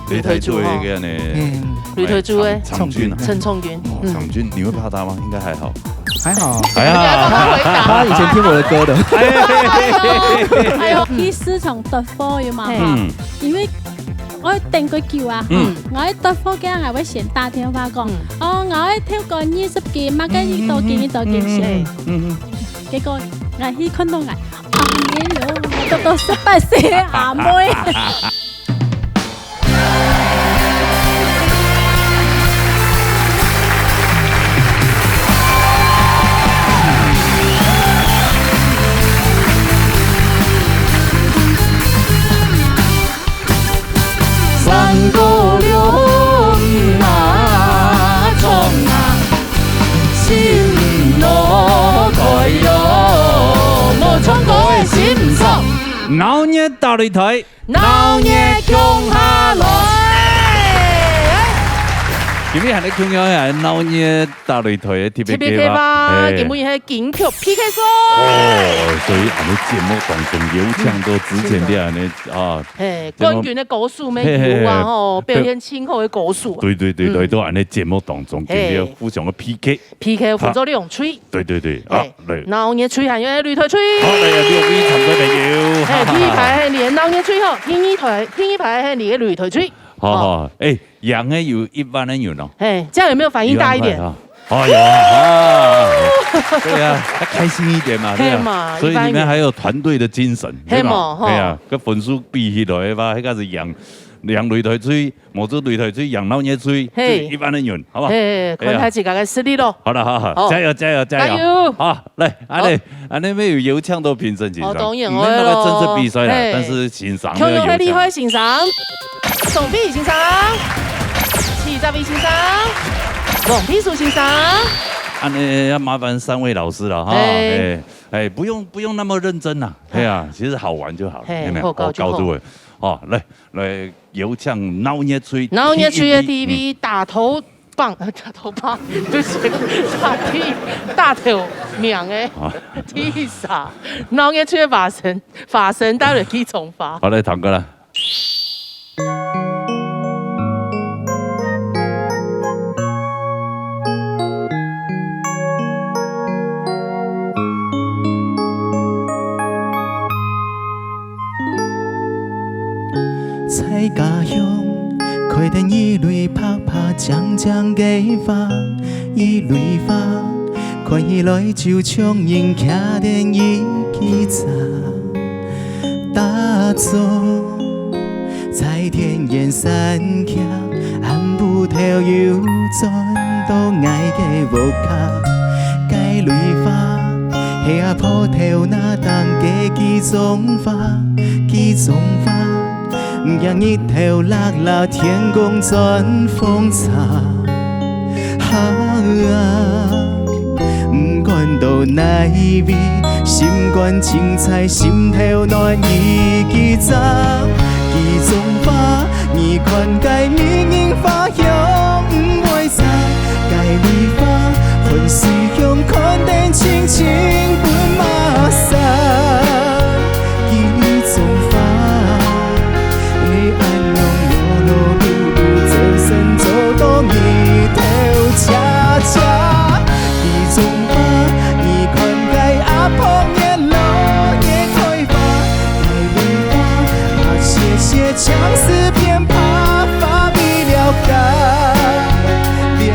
擂台组的个呢，擂台组的场均啊，陈崇军，场均你会怕他吗？应该还好，还好。还好。他以前听我的歌的。哎呦，去市場突貨嘅嘛，因為我訂個叫啊，我喺突貨嘅係會先打電話講，我喺挑個20件，乜嘅呢度件呢度件先，結果我去看到我，哎呦，我到18歲阿妹。三個兩馬衝啊，心路台喲，無衝過的心爽，熬夜大擂台，鬧夜強下來。今日係你聽講係熬夜大擂台嘅 TPK 吧？今日係金曲 PK 賽。哦，所以係你節目當中有唱到之前啲人嘅啊，冠軍嘅歌數咩有啊？吼，表現清好嘅歌數。對，都係你節目當中嘅要互相嘅 PK 輔助你用吹。對，啊，嚟。鬧夜吹係用擂台吹。好，嚟啊！呢個尋對朋友。第一排係你嘅鬧夜吹嗬，第一排係你嘅擂台吹。好，羊呢有一般人有咯。這樣有沒有反應大一點？哦，有啊，對啊，開心一點嘛，對嘛。所以你們還有團隊的精神，對嘛？對啊，個分數比起來吧，嗰個是羊擂台吹，冇做擂台吹，羊鬧夜吹，一般人有，好嘛？看下自己嘅實力咯。好了，好，加油！好，來，安尼沒有油腔都評審欣賞，當然唔係那個正式比賽啦，但是欣賞。強勇會厲害欣賞，宋飛欣賞，齊澤偉欣賞，黃皮書欣賞。安尼要麻煩3位老師了哈，不用那麼認真啦，其實好玩就好了，有沒有？高度誒，哦，來油腔鬧夜吹嘅 TV 大頭棒，就是大頭命嘅披薩，鬧夜吹嘅法神待會去重發。好，來堂哥啦。在家鄉，開燈一縷拍拍，將將嘅花，一縷花，看起來就像人騎電一起走，打坐在田園山腳，按步跳又轉到愛嘅屋卡，該縷花，下鋪頭那當嘅幾種花，讓一頭落落天公轉風茶，不管到哪一位，心關精彩，心頭暖意幾雜，幾種花，你看該明影花香不會差，該綠花，混水香看得清清不馬殺。相思遍怕發未了解，兩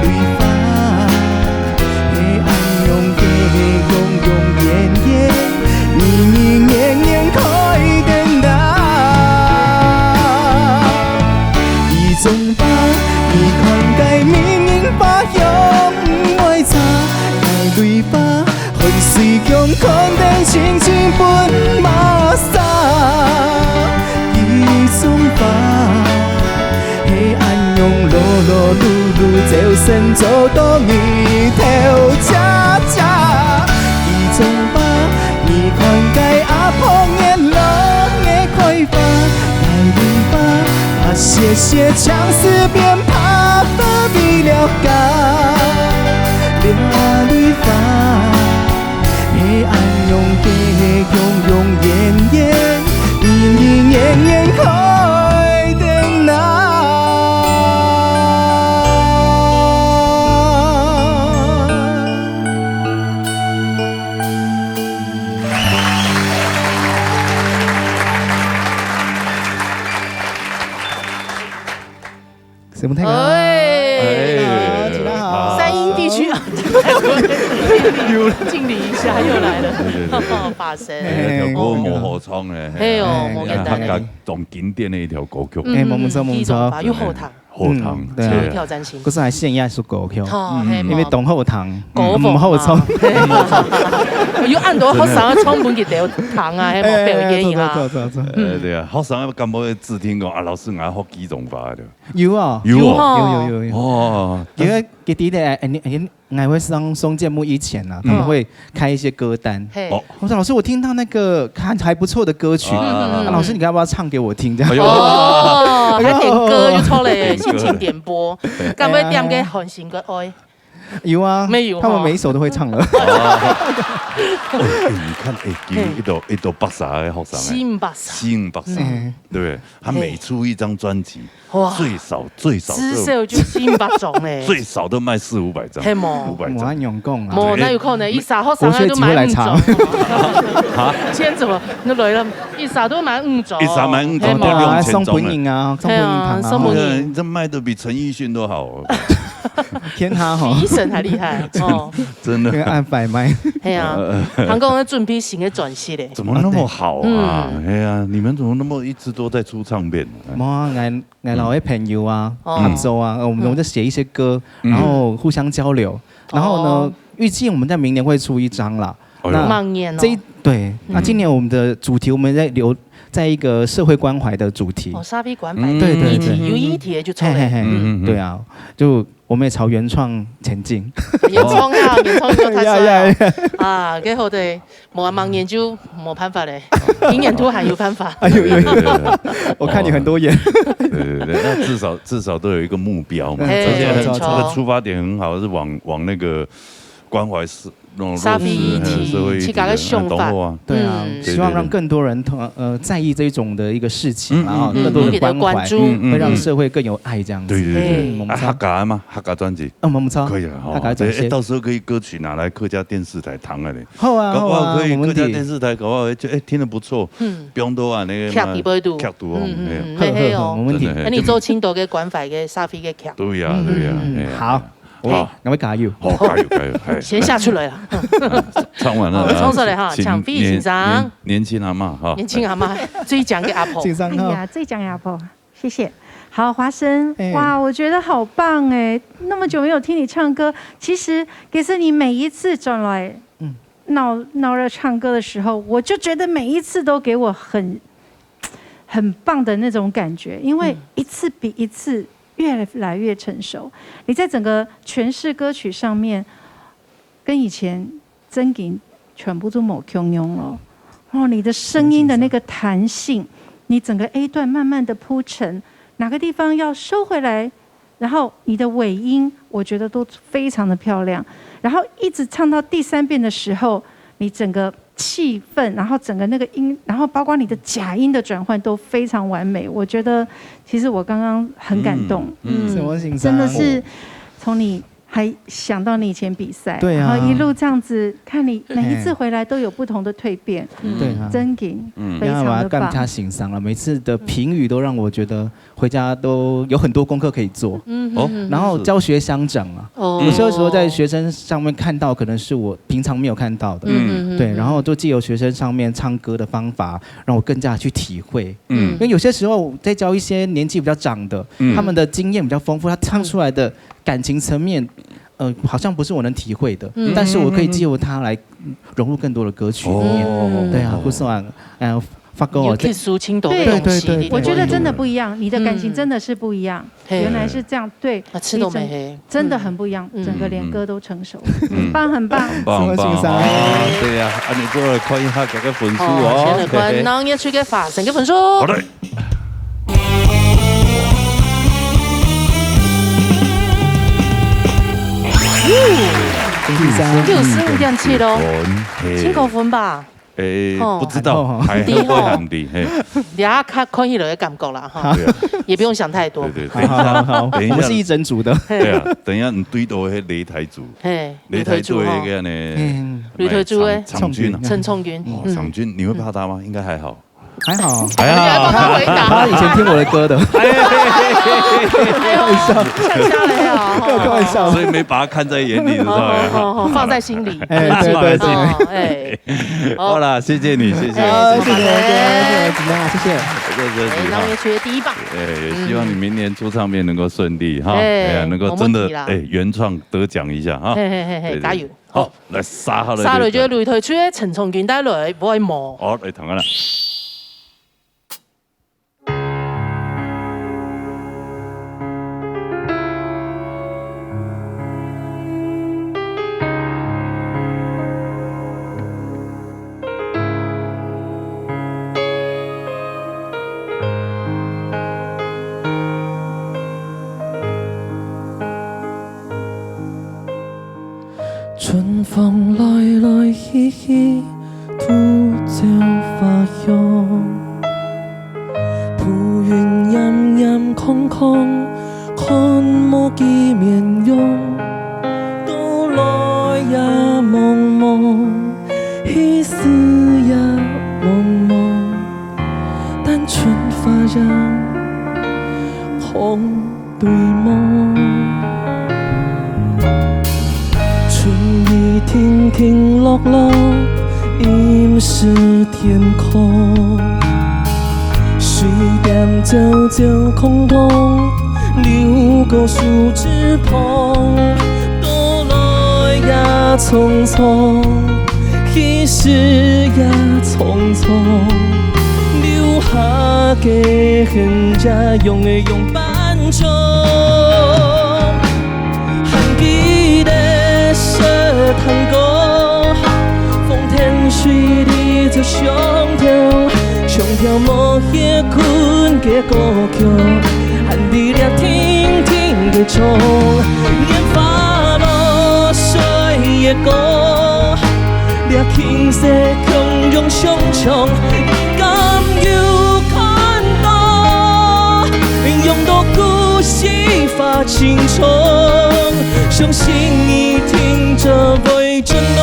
縷花，黑暗用嘅永永遠遠，年年年開燈啊！一種花，你看該明影花香不會差，該縷花，混水香看得清清本馬殺。黑暗用路路路走身走到你頭家家，一種花，你看該阿婆年老嘅開花，該縷花，把謝謝相思變怕發未了解，兩縷花，黑暗用嘅永永遠遠，年年年年開燈啊！什么太高？山阴地区啊，敬礼一下，又来了，法神，條歌冇河倉嘅，係哦，冇簡單嘅，仲經典的一條歌曲，冇錯，有後堂，對，挑戰性，嗰時係現一首歌曲，因為當後堂，唔後倉，要按到學生倉本嘅條堂啊，係冇表演啊，對啊，學生咁冇自聽講啊，老師嗌學幾種吧？有啊，有哦，因為佢哋嘅愛會上節目以前啊，他們會開一些歌單。我說老師，我聽到那個還不錯的歌曲，老師你要不要唱給我聽？這樣哦，還點歌就錯嘞，心情點播，咁會點嘅韓信嘅愛。有啊，沒有，他們每一首都會唱了。你看，一朵白沙的學生，新白沙，對不對？他每出一張專輯，最少，至少就新白種嘞，最少都賣400-500張，係冇冇咁用功啊，冇，那有可能一撒學生都買5種，先怎麼你來了，一撒都買5種，一撒買5種，都送本營啊，送本營堂啊，送本營，這賣得比陳奕迅都好。天哈吼，比醫生還厲害哦，真的按擺賣。係啊，韓國嘅準備新嘅轉型咧，怎麼那麼好啊？哎呀，你們怎麼那麼一直都在出唱片？冇啊，我老嘅朋友啊，合作啊，我們就寫一些歌，然後互相交流，然後呢，預計我們在明年會出一張啦。那年哦，對，那今年我們的主題我們在一個社會關懷的主題。哦，沙皮關懷，對，有議題就出嚟。對啊，就我們也朝原創前進。原創啊，原創就太帥啊！幾好的，冇盲研究冇辦法嘞，明眼圖還有辦法。有，我看你很多眼。對，那至少都有一個目標嘛，而且這個出發點很好，是往那個關懷沙皮議題，去搞個想法。對啊，希望讓更多人在意這種的一個事情，然後更多的關懷，會讓社會更有愛，這樣子。對，客家嘛，客家專輯。我們可以啊，到時候可以歌曲拿來客家電視台彈啊，你。好啊，搞不好可以客家電視台搞不好就聽得不錯，不用多啊那個。劇度哦，係哦，冇問題。那你做青島嘅關懷嘅沙皮嘅劇。對呀，好。好，兩位加油！好，加油！先下出來了，唱完了，唱出來哈，搶飛欣賞。年輕阿媽哈，年輕阿媽最強嘅阿婆，哎呀，最強嘅阿婆，謝謝。好，華生，哇，我覺得好棒哎！那麼久沒有聽你唱歌，其實你每一次轉來鬧熱唱歌的時候，我就覺得每一次都給我很棒的那種感覺，因為一次比一次越來越成熟，你在整個詮釋歌曲上面，跟以前真嘅全部都冇共用了。哦，你的聲音的那個彈性，你整個 A 段慢慢的鋪陳，哪個地方要收回來，然後你的尾音，我覺得都非常的漂亮。然後一直唱到第3遍的時候，你整個氣氛，然後整個那個音，然後包括你的假音的轉換都非常完美。我覺得其實我剛剛很感動，真的是從你還想到你以前比賽，然後一路這樣子看你每一次回來都有不同的蛻變，對啊，真嘅，非常的棒。更加欣賞了，每次的評語都讓我覺得回家都有很多功課可以做，然後教學相長啊，有些時候在學生上面看到可能是我平常沒有看到的，對，然後就藉由學生上面唱歌的方法，讓我更加去體會，因為有些時候在教一些年紀比較長的，他們的經驗比較豐富，他唱出來的感情層面，好像不是我能體會的，但是我可以借由它來融入更多的歌曲裡面。對啊，不算，發哥，我可以抒情多的東西。我覺得真的不一樣，你的感情真的是不一樣。原來是這樣，對，真的很不一樣，整個連歌都成熟，很棒，很棒，棒，對呀，你過來看一下這個分數哦。先來看當日出嘅華神嘅分數。好的。65.7咯，7分吧。不知道，還低很低。你下看起來嘅感覺啦，哈，也不用想太多。對，等一下，我們是一整組的。對啊，等一下你對到迄擂台組，擂台組嗰個呢？擂台組嘅長軍，陳聰軍。長軍，你會怕他嗎？應該還好。還好，還好。他以前聽我的歌的。呛瞎了呀！开玩笑，所以没把它看在眼里，知道吗？放在心里。哎，对对，哎，好啦，谢谢你，谢谢，谢谢，怎么样？谢谢。那我也学第一棒。也希望你明年出唱片能够顺利哈，能够真的原创得奖一下哈，加油！好，来沙好了，沙雷就擂台出嘅陳松健帶來，唔會磨。好，嚟同啦。春風來來去去，吐着花香。蒲雲陰陰空空，看無見面容。到來也茫茫，去時也茫茫。但春花讓空對夢。停停落落，映是天空。水點久久空洞，流過樹枝旁。到來也匆匆，去時也匆匆。留下嘅痕跡，用嘅用斑鐘。還記得。探戈，風天水裡就上條無夜困嘅歌曲，喊你倆聽聽嘅鐘，年華落水嘅歌，倆輕聲強勇上場，敢有看到，用到故事發青春，相信你聽着會轉來，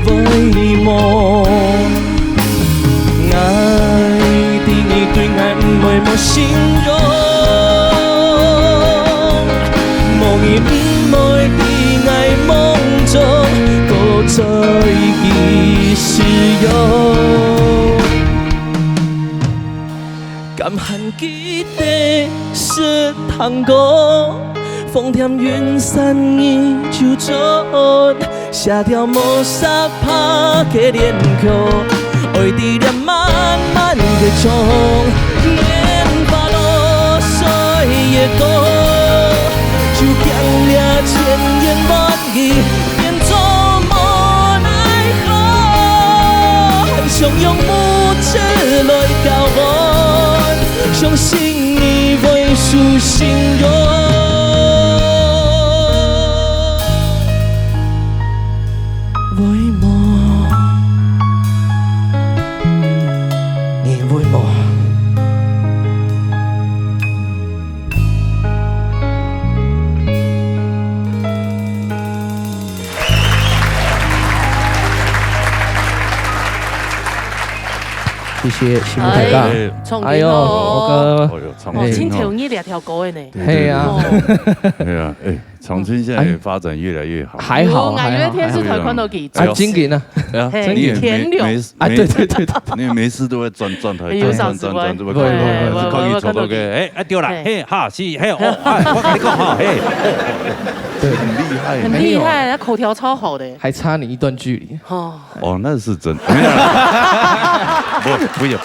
為夢。愛定義對愛唔會冇形容，夢亦唔會對愛夢中個再意使用。敢喊記得是探戈，風甜雲散依舊盡，下條無沙拍嘅連曲，愛地點慢慢嘅鐘，年華落水嘅歌，就將倆千言萬語變作無奈何，相擁無止來交換，相信你會數心容。謝謝新大家，哎呦，我哥，哦，青條呢兩條歌嘅呢，係啊，係啊，哎，長春現在發展越來越好，還好，五月天是台灣都幾啊，經典啊，你也田柳啊，對對對，你沒事都會轉台，轉，這麼抗議錯到嘅，哎，啊對啦，嘿，哈，是，嘿，哦，我跟你講哈，嘿，對，很厲害，很厲害，他口條超好的，還差你一段距離，哦，那是真，沒有啦，不一樣，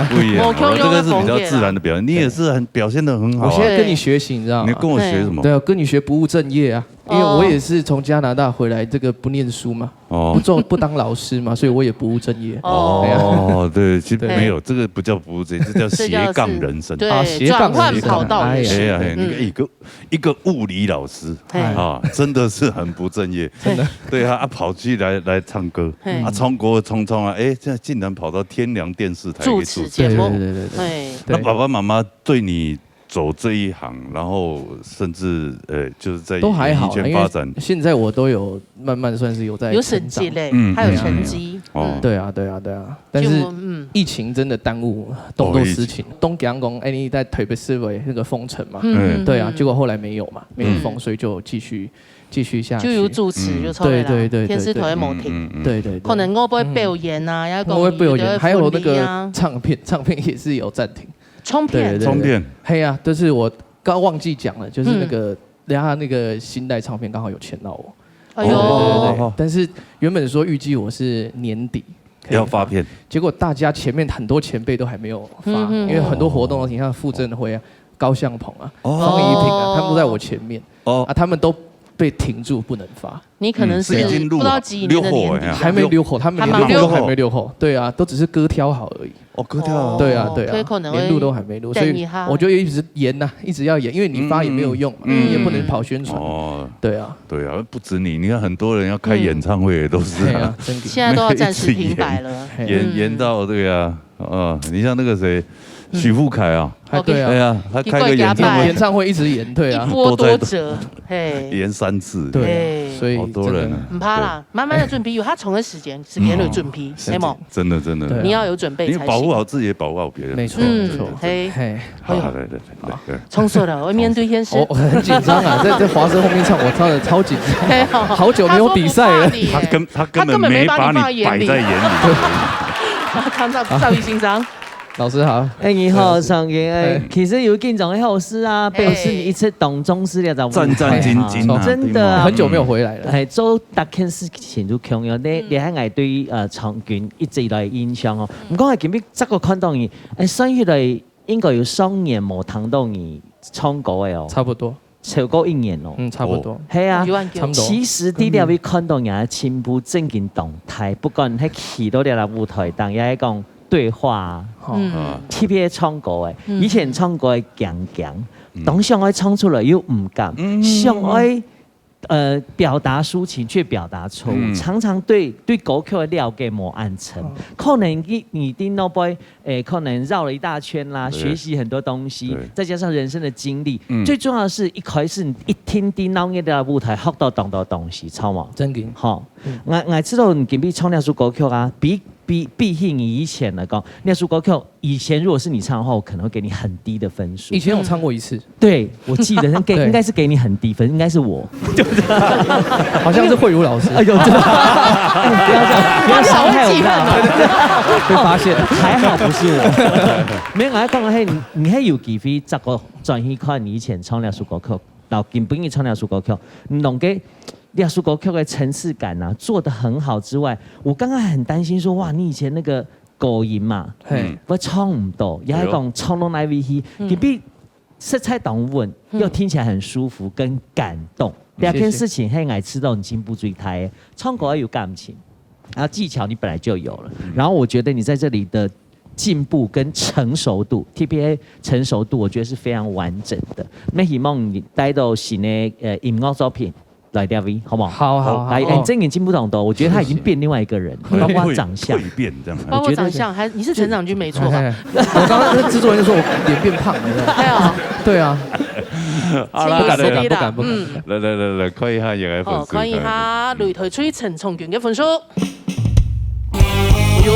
不一樣，我這個是比較自然的表現，你也是很表現得很好，我現在跟你學習，你知道嗎？你跟我學什麼？對啊，跟你學不務正業啊。因為我也是從加拿大回來，這個不念書嘛，不當老師嘛，所以我也不務正業。哦，對，其實沒有，這個不叫不務正業，這叫斜槓人生。對，轉換跑道。哎呀，你看一個物理老師啊，真的是很不正業。真的。對啊，跑去來唱歌，啊，衝過衝啊，哎，現在竟然跑到天良電視台主持節目。對。那爸爸媽媽對你走這一行，然後甚至就是在演藝圈發展。現在我都有慢慢算是有在有成績嘞，還有成績。对啊，但是疫情真的耽误动作事情。东港公你在台北市委那个封城嘛，对啊，结果后来没有嘛，没有封，所以就继续下去。就有主持就错了。对，天师台冇停。对，可能我不会表演啊，我会表演，还有那个唱片也是有暂停。充片，嘿啊，但是我刚忘记讲了，就是那个他那个新代唱片刚好有签到我。对，但是原本说预计我是年底要发片，结果大家前面很多前辈都还没有发，因为很多活动，你看傅政辉啊、高向鹏啊、方怡平啊，他们都在我前面，他们都被停住不能发。你可能是不知道几年的年底，还没留后，他们连录都还没留后。对啊，都只是歌挑好而已。歌挑。对啊，连录都还没录，所以我就一直延呐，一直要延，因为你发也没有用，你也不能跑宣传。对啊，不止你看很多人要开演唱会也都是啊，现在都要暂时停摆了，延到对啊，你像那个谁。许富凯啊，对啊，他开个演唱会一直延，对啊，一波多折，延3次，对，所以好多人啊，不怕啦，慢慢的准备，有他从的时间是别人的准备，对吗？真的，你要有准备才行，你保护好自己，也保护好别人，没错，嘿，好，冲错了，我面对天师，我很紧张啊，在华生后面唱，我唱的超紧张，好久没有比赛了，他根本没把你摆在眼里，看到赵玉欣赏。老师好，你好，常言其实有各种的好事啊，表示你一次动中式的战战兢兢啊，真的很久没有回来了。係做特件事情都強嘅，你喺我對長卷一直以來印象哦。唔講係見邊執個看到你，生月嚟應該有2年冇睇到你唱歌嘅哦。差不多。超過1年咯。差不多。係啊，差不多。其實啲你會看到人嘅進步正經動態，不管喺企到你嘅舞台當，也係講。对话，特别唱歌诶，以前唱歌强，当上爱唱出来又唔敢，上爱表达抒情却表达错误，常常对歌曲的了解冇按成，可能你的那杯可能绕了一大圈啦，学习很多东西，再加上人生的经历，最重要的是一开始一听啲闹嘅的舞台学到当多东西，超嘛，真嘅，好，我知道你今日唱那首歌曲啊，比起你以前来讲，那首歌曲以前如果是你唱的话，我可能会给你很低的分数。以前我唱过一次，对我记得应该是给你很低分，应该是我，好像是慧茹老师。哎呦，真的，不要这样，不要伤害我，被发现，还好不是我。没有，我讲嘿，你还有机会再个转去看你以前唱那首歌曲，然后根本你唱那首歌曲，你弄给。那首歌曲的层次感啊，做得很好之外，我刚刚很担心说，哇，你以前那个高音嘛，我唱唔到，也係講唱到那位去，特別色彩動穩，又聽起來很舒服跟感動。兩件事情係我知道你進步最大嘅，唱歌要有感情，然後技巧你本來就有了，然後我覺得你在這裡的進步跟成熟度 ，TPA 成熟度，我覺得是非常完整的。那希望你帶到新的音樂作品。來 David 好不好？好，來，真眼进步很多，我覺得他已經變另外一個人，包括長相，變這樣，包括長相，還你是成長君沒錯吧？我剛剛那製作人就說我臉變胖了，對啊，不敢，來，看一下贏嘅分數，看一下擂台吹陳松權嘅分數，哎呦，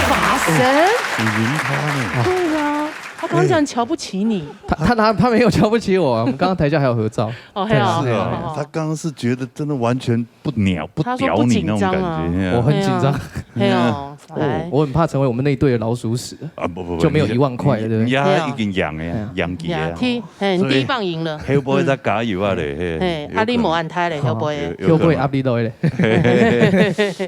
法神，你贏他呢？對啊。他剛才瞧不起你，他沒有瞧不起我，我們剛剛台下還有合照。哦，係啊，他剛剛是覺得真的完全不屌你那種感覺，我很緊張。係啊，我很怕成為我們那一隊的老鼠屎啊！不，就沒有1萬塊，對不對？呀，已經贏嘅，贏幾啊？你第一棒贏了。後輩在加油啊嘞！阿你冇按胎嘞，後輩。後輩壓力到嘞。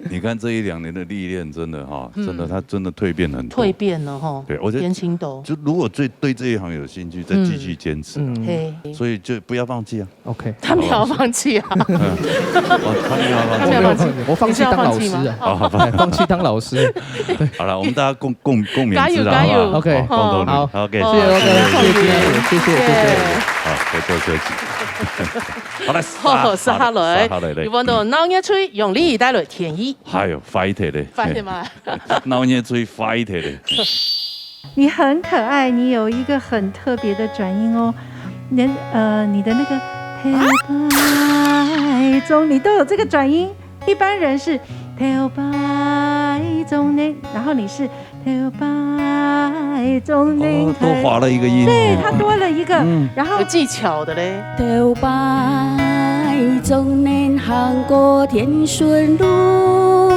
你看這1-2年的歷練，真的哈，真的他真的蛻變很多。蛻變了哈。對，我覺得年輕都。就如果對這一行有興趣，再繼續堅持。所以就不要放棄啊。OK。他沒有放棄啊。他沒有放棄。我放棄當老師啊。放棄當老師。好了，我們大家共勉加油加油 ！OK， 好，好， OK， 謝謝，好，再做設計。好來，沙雷，要揾到鬧熱吹，用禮儀帶來填意。係呦 ，fight 嘞 ，fight 嘛，鬧熱吹 fight 嘞。你很可愛，你有一個很特別的轉音哦。你的那個白中，你都有这个转音。一般人是跳白中呢，然后你是跳白中呢，多划了一个音，对，它多了一个，然后有技巧的嘞。跳白中年行过天顺路。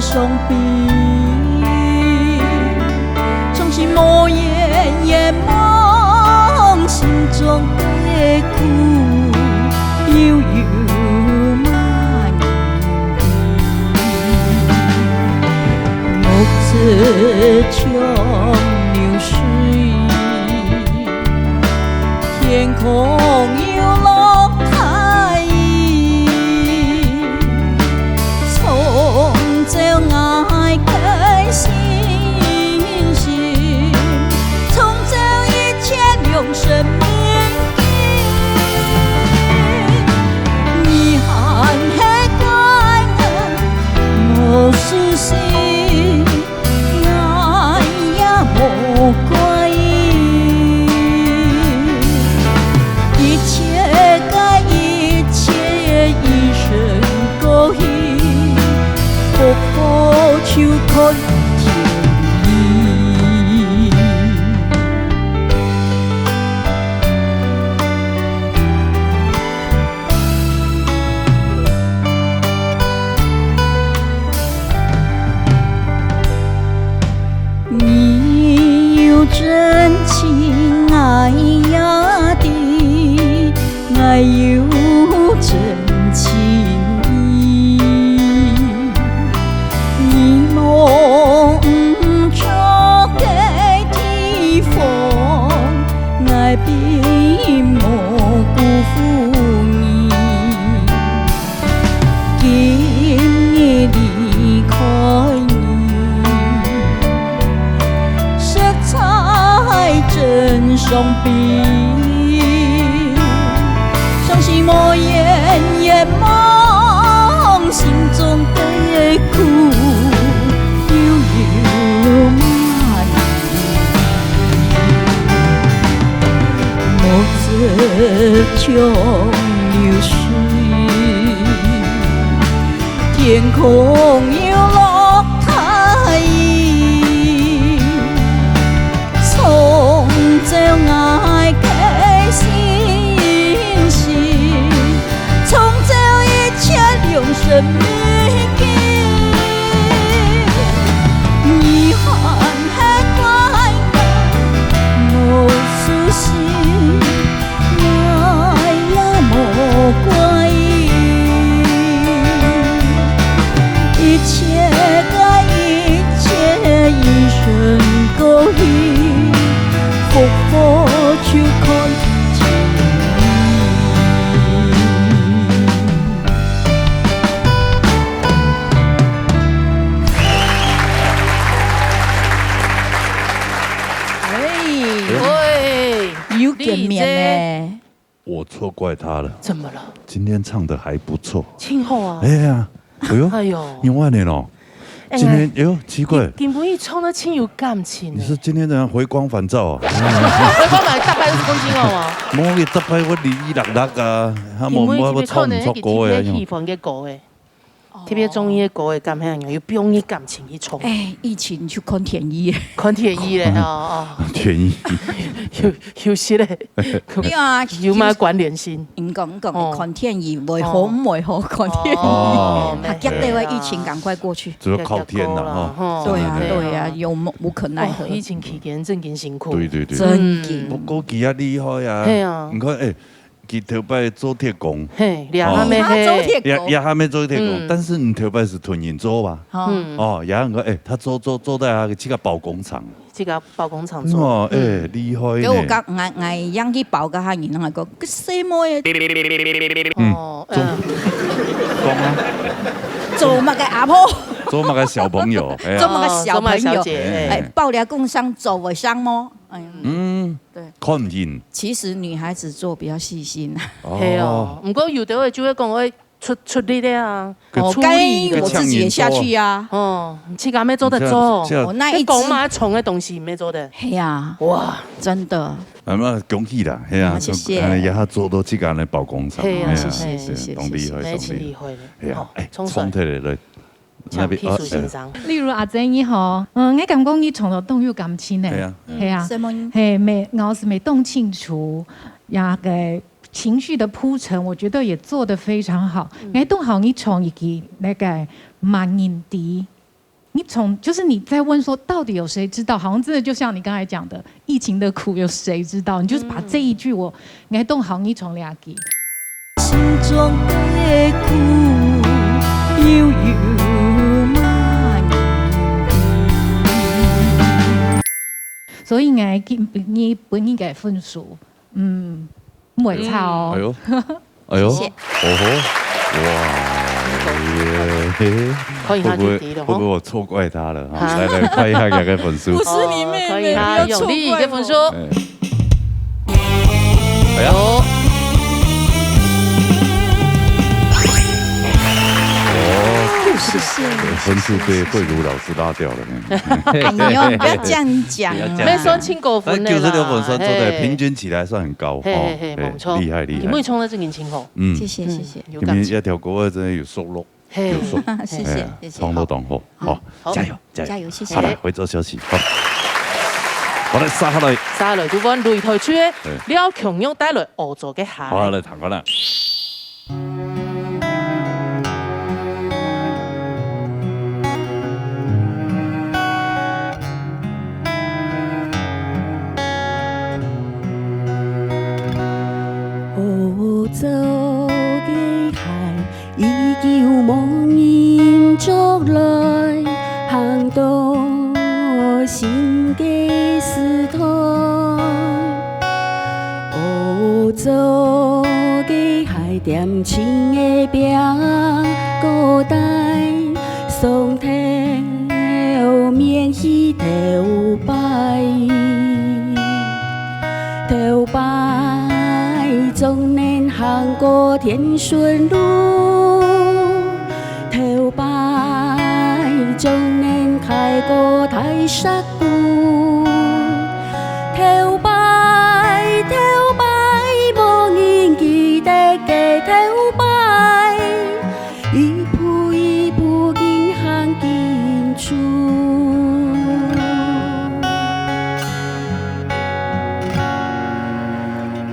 双臂，从心莫言也梦，心中的苦悠悠蔓延。目测长流水，天空有落太阴，从就爱的星星，从这一切用生命你含黑怪莫苏醒，爱呀莫怪一切该一切一生勾引。薄荷秋看天意，你有真情爱呀的，爱有真情。梦着给地方，爱并莫辜负你。今日离开你，色彩真伤悲，伤心莫言也梦，心中的苦。长流水，天空有落太阴，从这爱的星星，从这一切用生命。你含黑怪莫苏醒。莫怪一切该一切一生勾引，复活就看天喂，有见面呢。我错怪他了。怎么了？今天唱的还不错。庆后啊！哎呀，哎呦，哎呦，你晚点哦。今天哎呦，奇怪，根本一唱得亲有感情。你是今天怎样回光返照啊？我买大概20公斤好吗？冇嘅，執喺我266啊，嚇冇我唱唔出歌嘅。氣氛嘅歌嘅。特別中意嘅歌嘅感覺樣，要表演感情去衝。疫情去看天意，看天意咧，哦，天意，有時咧，你啊，有咩關聯性？唔講看天意，為好唔為好看天意，哦啊，急呢位疫情趕快過去。主要靠天啦，哈。對啊，對啊，有無可奈何。疫情期間真勁辛苦。對對對。真嘅。不過佢啊厲害啊。係啊。你看佢頭擺做鐵工。嘿，也還沒嘿。也還沒做鐵工，但是你頭擺是屯營做吧？哦，也個他做在這個包工廠。這個包工廠做。哦，厲害呢。我講我養去包個下，然後講佢細妹嘅。哦，講啊。做乜嘅阿婆？做乜嘅小朋友？做乜嘅小朋友？爆料工商做為商麼？對，看唔見。其實女孩子做比較細心。係哦，唔過有啲會就會講會出力的啊，出力，我自己也下去啊。哦，自己沒做得做，我那一講嘛重嘅東西沒做的。係啊，哇，真的。咁恭喜啦，係啊，謝謝。也係做到自己嘅包工廠。係啊，謝謝，當厲害，厲害。係啊，衝出嚟。像技術先生，例如阿珍伊吼，我感覺伊從頭動有感情的，係啊，我是沒動清楚，呀個情緒的鋪陳，我覺得也做得非常好。我動好，你從一個那個滿眼底，你從就是你在問說，到底有誰知道？好像真的就像你剛才講的，疫情的苦有誰知道？你就是把這一句我動好，你從兩句。心中的苦悠悠。所以我你本應該分數，唔會差哦。哎呦，哎呦，謝謝。哇，可以下去低了，會不會我錯怪他了？來看一下佢嘅分數。不是你妹妹，可以他用力嘅分數。哎呀。謝謝。分數被慧茹老師拉掉了呢。哎呦，不要這樣講，沒算清高分的啦。96分算做得平均起來算很高，冇錯，厲害厲害。你妹衝得真勁清楚。謝謝謝謝。有感情。一條歌真係有收錄，有收。謝謝謝謝。創作當好，好，加油加油，謝謝。好啦，回做休息。好，我哋殺下來。殺來，就揾擂台處嘅廖強勇帶來合作嘅下。好，嚟彈講啦。做嘅係已叫望延續來行到新嘅時代，做嘅係點情嘅表個帶送頭面去頭擺總能行過天順路，頭擺總能開過大山路，頭擺無人記得嘅頭擺，一步一步緊行緊出。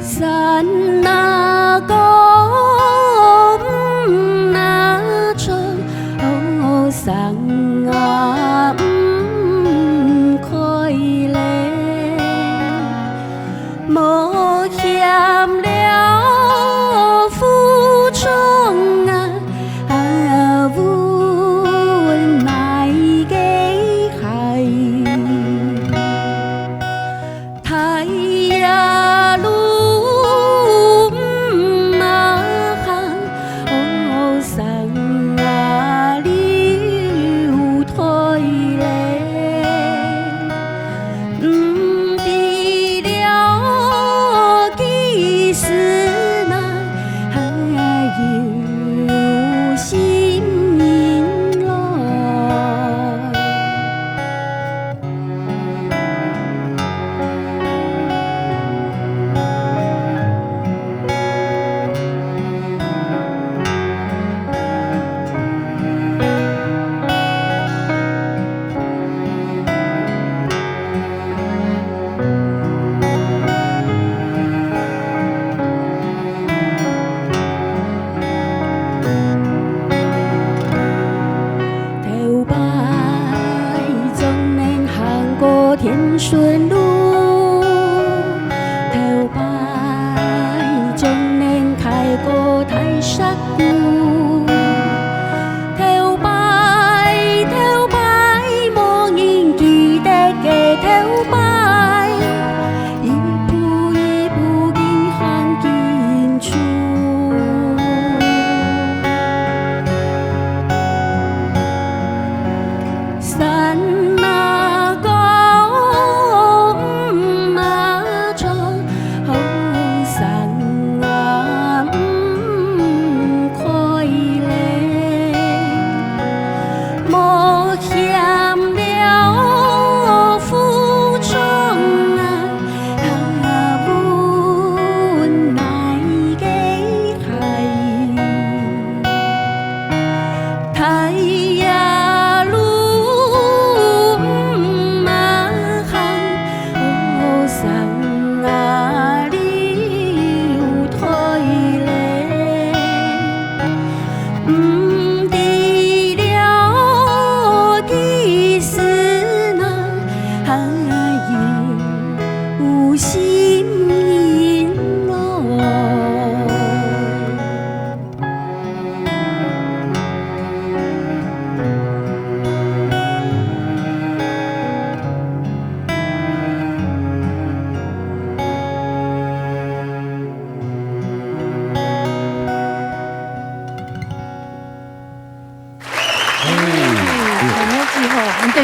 山那高那長，山啊唔開咧，無欠了負重啊，無奈嘅係太陽路。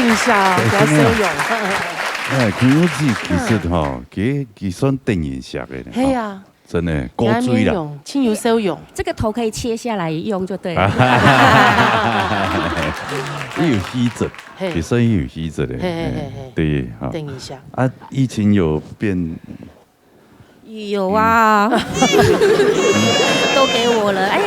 一下，给他收用。哎，孔勇志其實吼，佢算電影式嘅咧。係啊，真的高追啦。輕油收用。这个头可以切下來用就對了。也有希子，其實也有希子的。對，哈。等一下。啊，疫情有變？有啊，都給我了。哎呀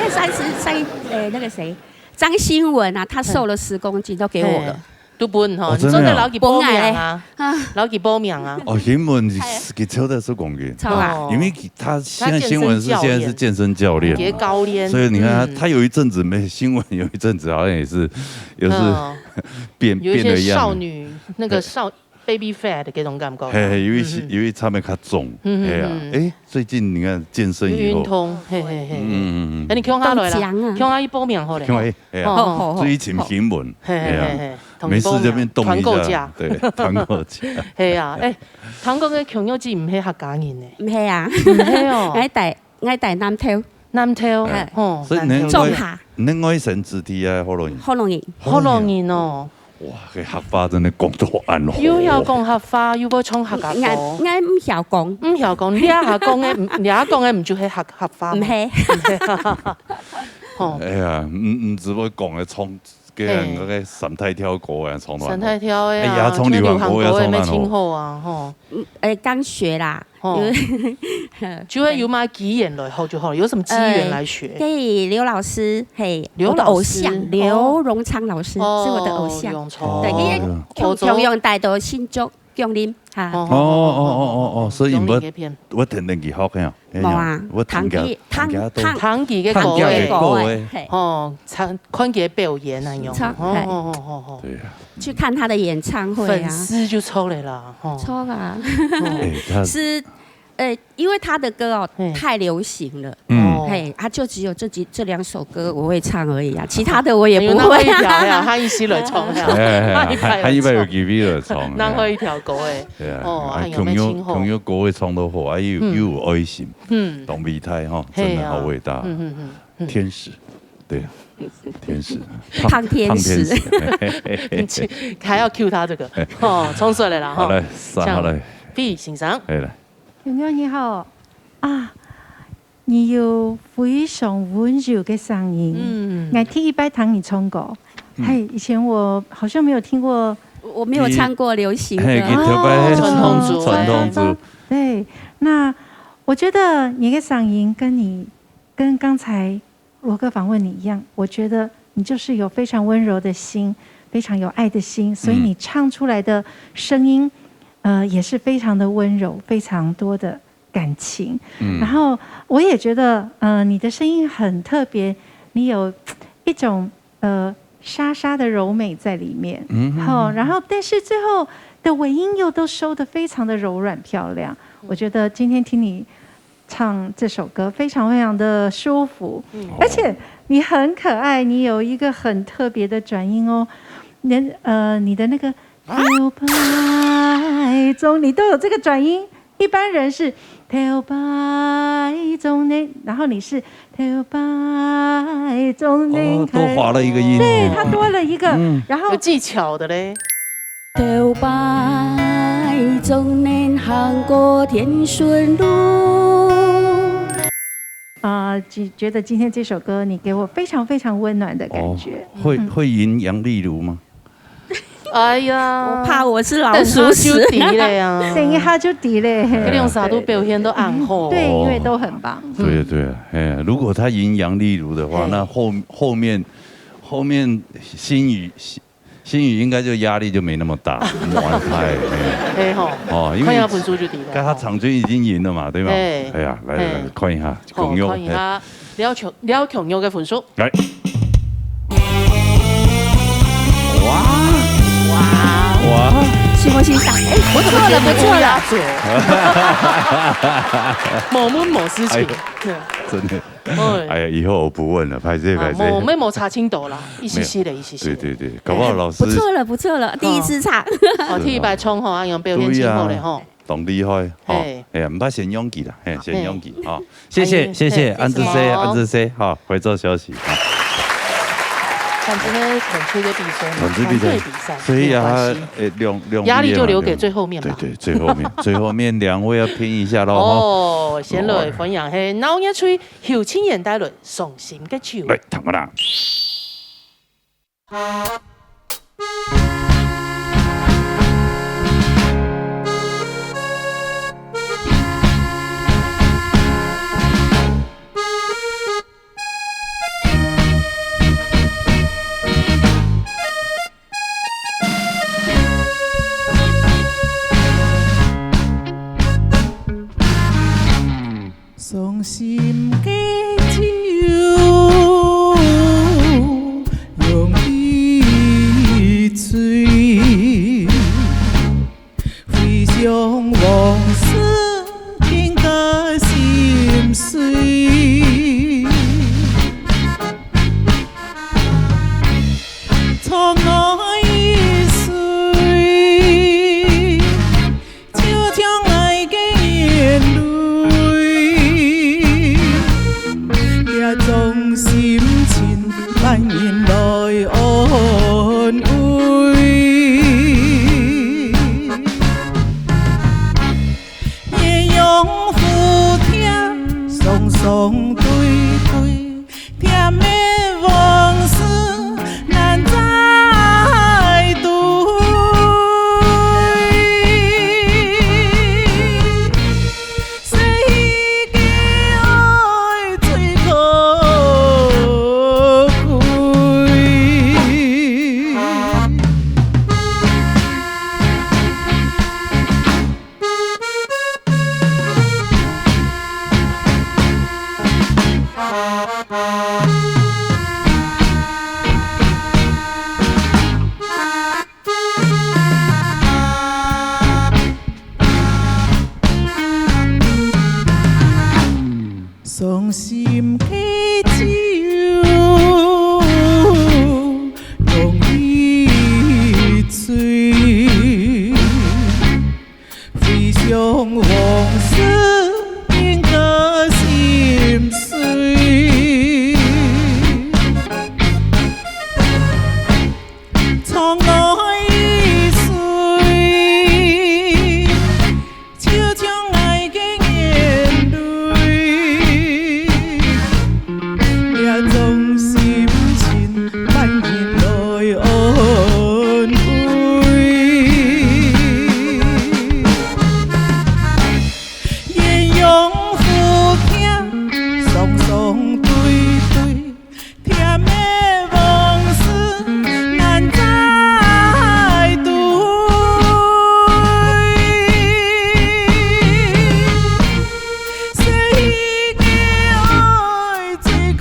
那個誰，張新文啊，他瘦了10公斤，都給我了。都分吼，你真的老幾保命啊，老幾保命啊。哦，新聞給抽的是廣告，抽啊，因為他現在新聞現在是健身教練，也高練，所以你看他有一陣子沒新聞，有一陣子好像也是變了一樣。有一些少女那個baby fat 的嗰種感覺。嘿，因為他們較重，係啊，哎，最近你看健身以後，運通，嘿，那你強下來啦，強下一保命好咧，強下，最近新聞，係啊。沒事這邊動一下，對，團購價。係啊，誒，韓國嘅強腰子唔係客家人咧，唔係啊，唔係哦，我帶南投，哦，所以你愛神子弟啊，好容易哦。哇，佢客話真係講到啱咯。又要講客話，又要唱客家歌。我唔曉講，你下講嘅唔就係客話？唔係。哎呀，唔只會講嘅唱。嘅人嗰個神態跳歌啊，唱到神態跳嘅啊，唱流行歌啊，咩稱號啊，吼。剛學啦，就會有買機緣來學就好，有什麼機緣來學？可以劉老師，嘿，我的偶像劉榮昌老師是我的偶像，對，佢強用帶到新竹。強林嚇，所以我聽你學嘅啊，冇啊，唐記嘅歌嘅，哦，看佢表演那樣，對啊，去看他的演唱會啊，粉絲就抽嚟啦，抽啊，是。因為他的歌哦太流行了，嘿，他就只有這2首歌我會唱而已啊，其他的我也不會啊。他一時來唱啊，他一般有幾位來唱，難開一條歌誒，哦，強有歌會唱到好，啊又有愛心，董必泰哈，真的好偉大，天使，對，天使，胖天使，還要 cue 他這個，哦，衝出來了哈，好來 B 欣賞，來。勇勇你好啊，你有非常溫柔嘅聲音。我聽一百堂你唱過，嘿，以前我好像沒有聽過，我沒有唱過流行的，傳統組。對，那我覺得你嘅聲音跟剛才羅哥訪問你一樣，我覺得你就是有非常溫柔的心，非常有愛的心，所以你唱出來的聲音。也是非常的溫柔，非常多的感情。然後我也覺得，你的聲音很特別，你有一種沙沙的柔美在裡面。然後但是最後的尾音又都收得非常的柔軟漂亮。我覺得今天聽你唱這首歌非常非常的舒服，而且你很可愛，你有一個很特別的轉音哦。你的那個。跳擺中，你都有這個轉音，一般人是跳擺中呢，然後你是跳擺中呢，多劃了一個音，對，它多了一個，然後有技巧的嘞。跳擺中呢，行過天順路。覺得今天這首歌你給我非常非常溫暖的感覺。會贏楊麗如嗎？哎呀，我怕我是老鼠屎等一下就低了。這種啥都表現都很好，對，因為都很棒。對對，哎，如果他贏楊麗如的話，那後面心宇應該就壓力就沒那麼大，玩開。哦，因為看本書就低了。但他場均已經贏了嘛，對嗎？哎呀，來看一下，強勇，看一下廖強勇嘅分數。來，哇！是我欣賞，不錯了，冇問冇事情，真的。哎呀，以後我不問了，拍這。冇查清楚啦，一時時的，一時時。對，搞不好老師。不錯了，第一次唱。第一擺唱吼，用表現真好咧吼。懂厲害，哎呀，唔怕嫌擁擠啦，嫌擁擠啊！謝謝，安志 C，好，回做休息啊。看今天团队的比赛，团队比赛，所以啊，压力就留给最后面吧。对，最后面两位要拼一下喽。哦，先来分享係腦一吹後青年帶來送心嘅唱。嚟，聽我啦。送心嘅酒，用一醉，回想往事，更加心碎。从我一岁，就将爱嘅眼泪。將心情蔓延來安慰，夜用苦聽，雙雙對對，甜的往事難再對。送心嘅酒，用一醉，回想往事，變個心碎。從我一歲，就將愛嘅眼淚。將心情蔓延來安慰，夜用苦聽，雙雙對對，甜的往事難再對。誰嘅愛最可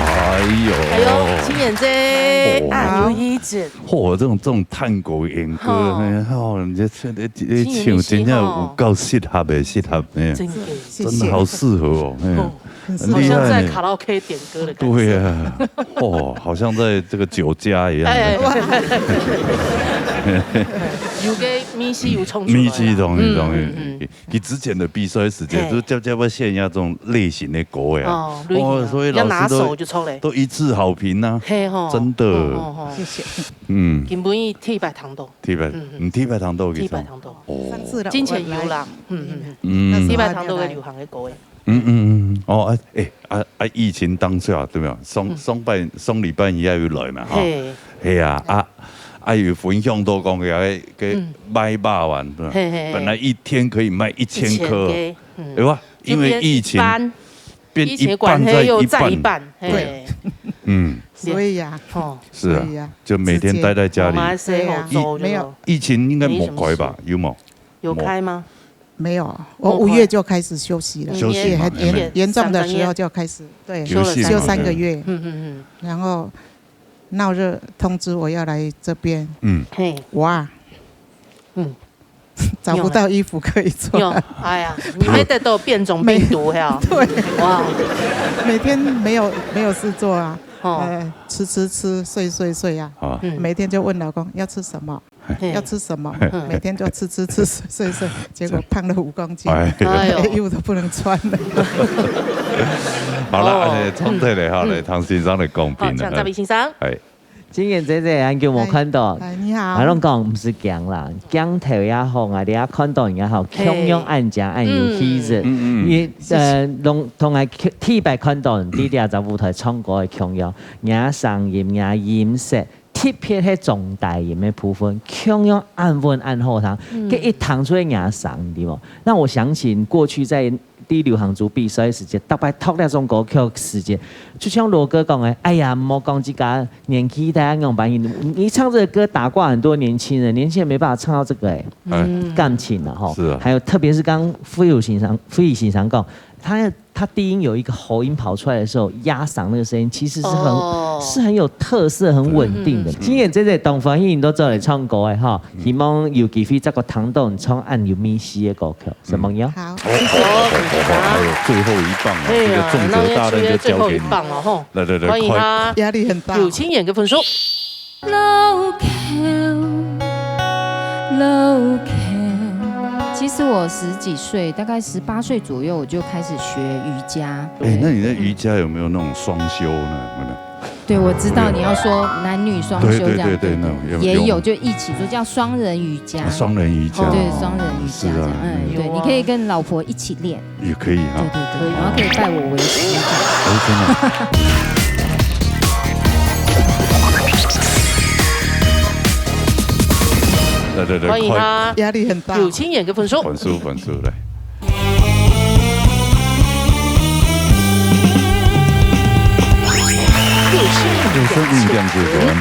哎呦，青眼姐啊，有意思。嚯，这种探戈演歌，哦，你这唱真正有够适合的，真的好适合哦，好像在卡拉 OK 點歌的感覺。对啊，哦，好像在这个酒家一样。有個咪西有衝出來。咪西同意。佢之前的比賽時間都叫現一種類型的歌呀。哦，所以老師都一致好評呐。真的。謝謝。嗯。根本伊鐵白糖豆。鐵白糖豆。哦。金錢有啦。鐵白糖豆嘅流行嘅歌誒。哦，疫情當下對冇？雙禮拜一要來嘛，係啊，有分享到講嘅賣霸王，本來一天可以賣1000顆，對吧？因為疫情變一半再一半，對，所以呀，是啊，就每天待在家裡。沒有疫情應該冇開吧？有冇？有開嗎？沒有，我5月就開始休息了，休息很嚴重的時候就開始，對，休3個月，然後鬧熱通知我要來這邊，哇，找不到衣服可以穿。哎呀，你们的都有变种病毒呀？对，哇，每天没有事做啊，吃睡啊，每天就问老公要吃什么。要吃什么？每天就吃睡，结果胖了5公斤，衣服都不能穿了。好了，从这里哈来谈欣赏的公平了。这位先生，今年姐姐，俺叫我看到，你好，我拢讲不是姜啦，姜头也好啊，你也看到也好，强用按讲按有气质，你同系天白看到，啲啲就舞台唱歌嘅强用，也上音也音色。特别係重大型嘅部分，強用按穩按後堂，佢一彈出嚟牙上啲喎。讓我想起過去在啲流行組比賽時間，特別讀那種歌曲時間，就像羅哥講嘅，哎呀，唔好講這個年紀大那種反應，你唱這個歌打掛很多年輕人沒辦法唱到這個感情了哈。是啊。還有特別是剛傅以欣賞講，他低音有一個喉音跑出來的時候，壓嗓那個聲音其實是很有特色、很穩定的。今年這東方戲都做嚟唱歌嘅哈，希望有機會這個堂檔唱按有咪西嘅歌曲，什麼樣？好，還有最後一棒啊，這個重責大任就交給你。來，歡迎他，壓力很大。有親眼嘅分數。其實我10幾歲，大概18歲左右，我就開始學瑜伽。那你的瑜伽有沒有那種雙修呢？對，我知道你要說男女雙修這樣，對，也有就一起做，叫雙人瑜伽。雙人瑜伽，對，雙人瑜伽這樣，對，你可以跟老婆一起練，也可以啊。對，然後可以拜我為師。真的。對，歡迎他，壓力很大。有親眼嘅分數。分數來。6點9分，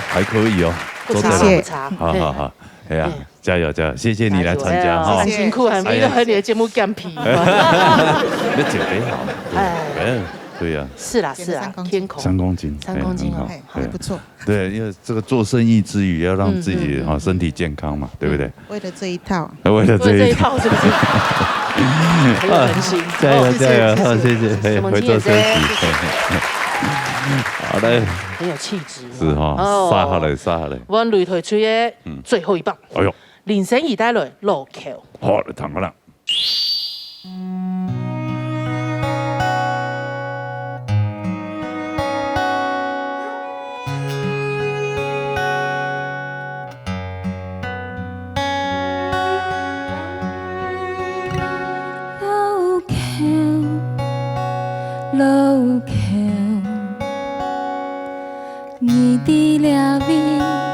還可以哦。不差。好，哎呀，加油！謝謝你來參加哈。很辛苦，還沒有和你的節目乾皮。那減肥好。對呀，是啦，天空3公斤，還不錯。對，因為這個做生意之餘，要讓自己身體健康嘛，對不對？為了這一套，為了這一套，是不是？很有恒心，加油！好，謝謝，會做升級。好嘞，很有氣質。是哈，殺下來。我擂台吹嘅最後一棒，哎呦，連聲而帶來路橋。好，你彈個啦。路橋，你的了味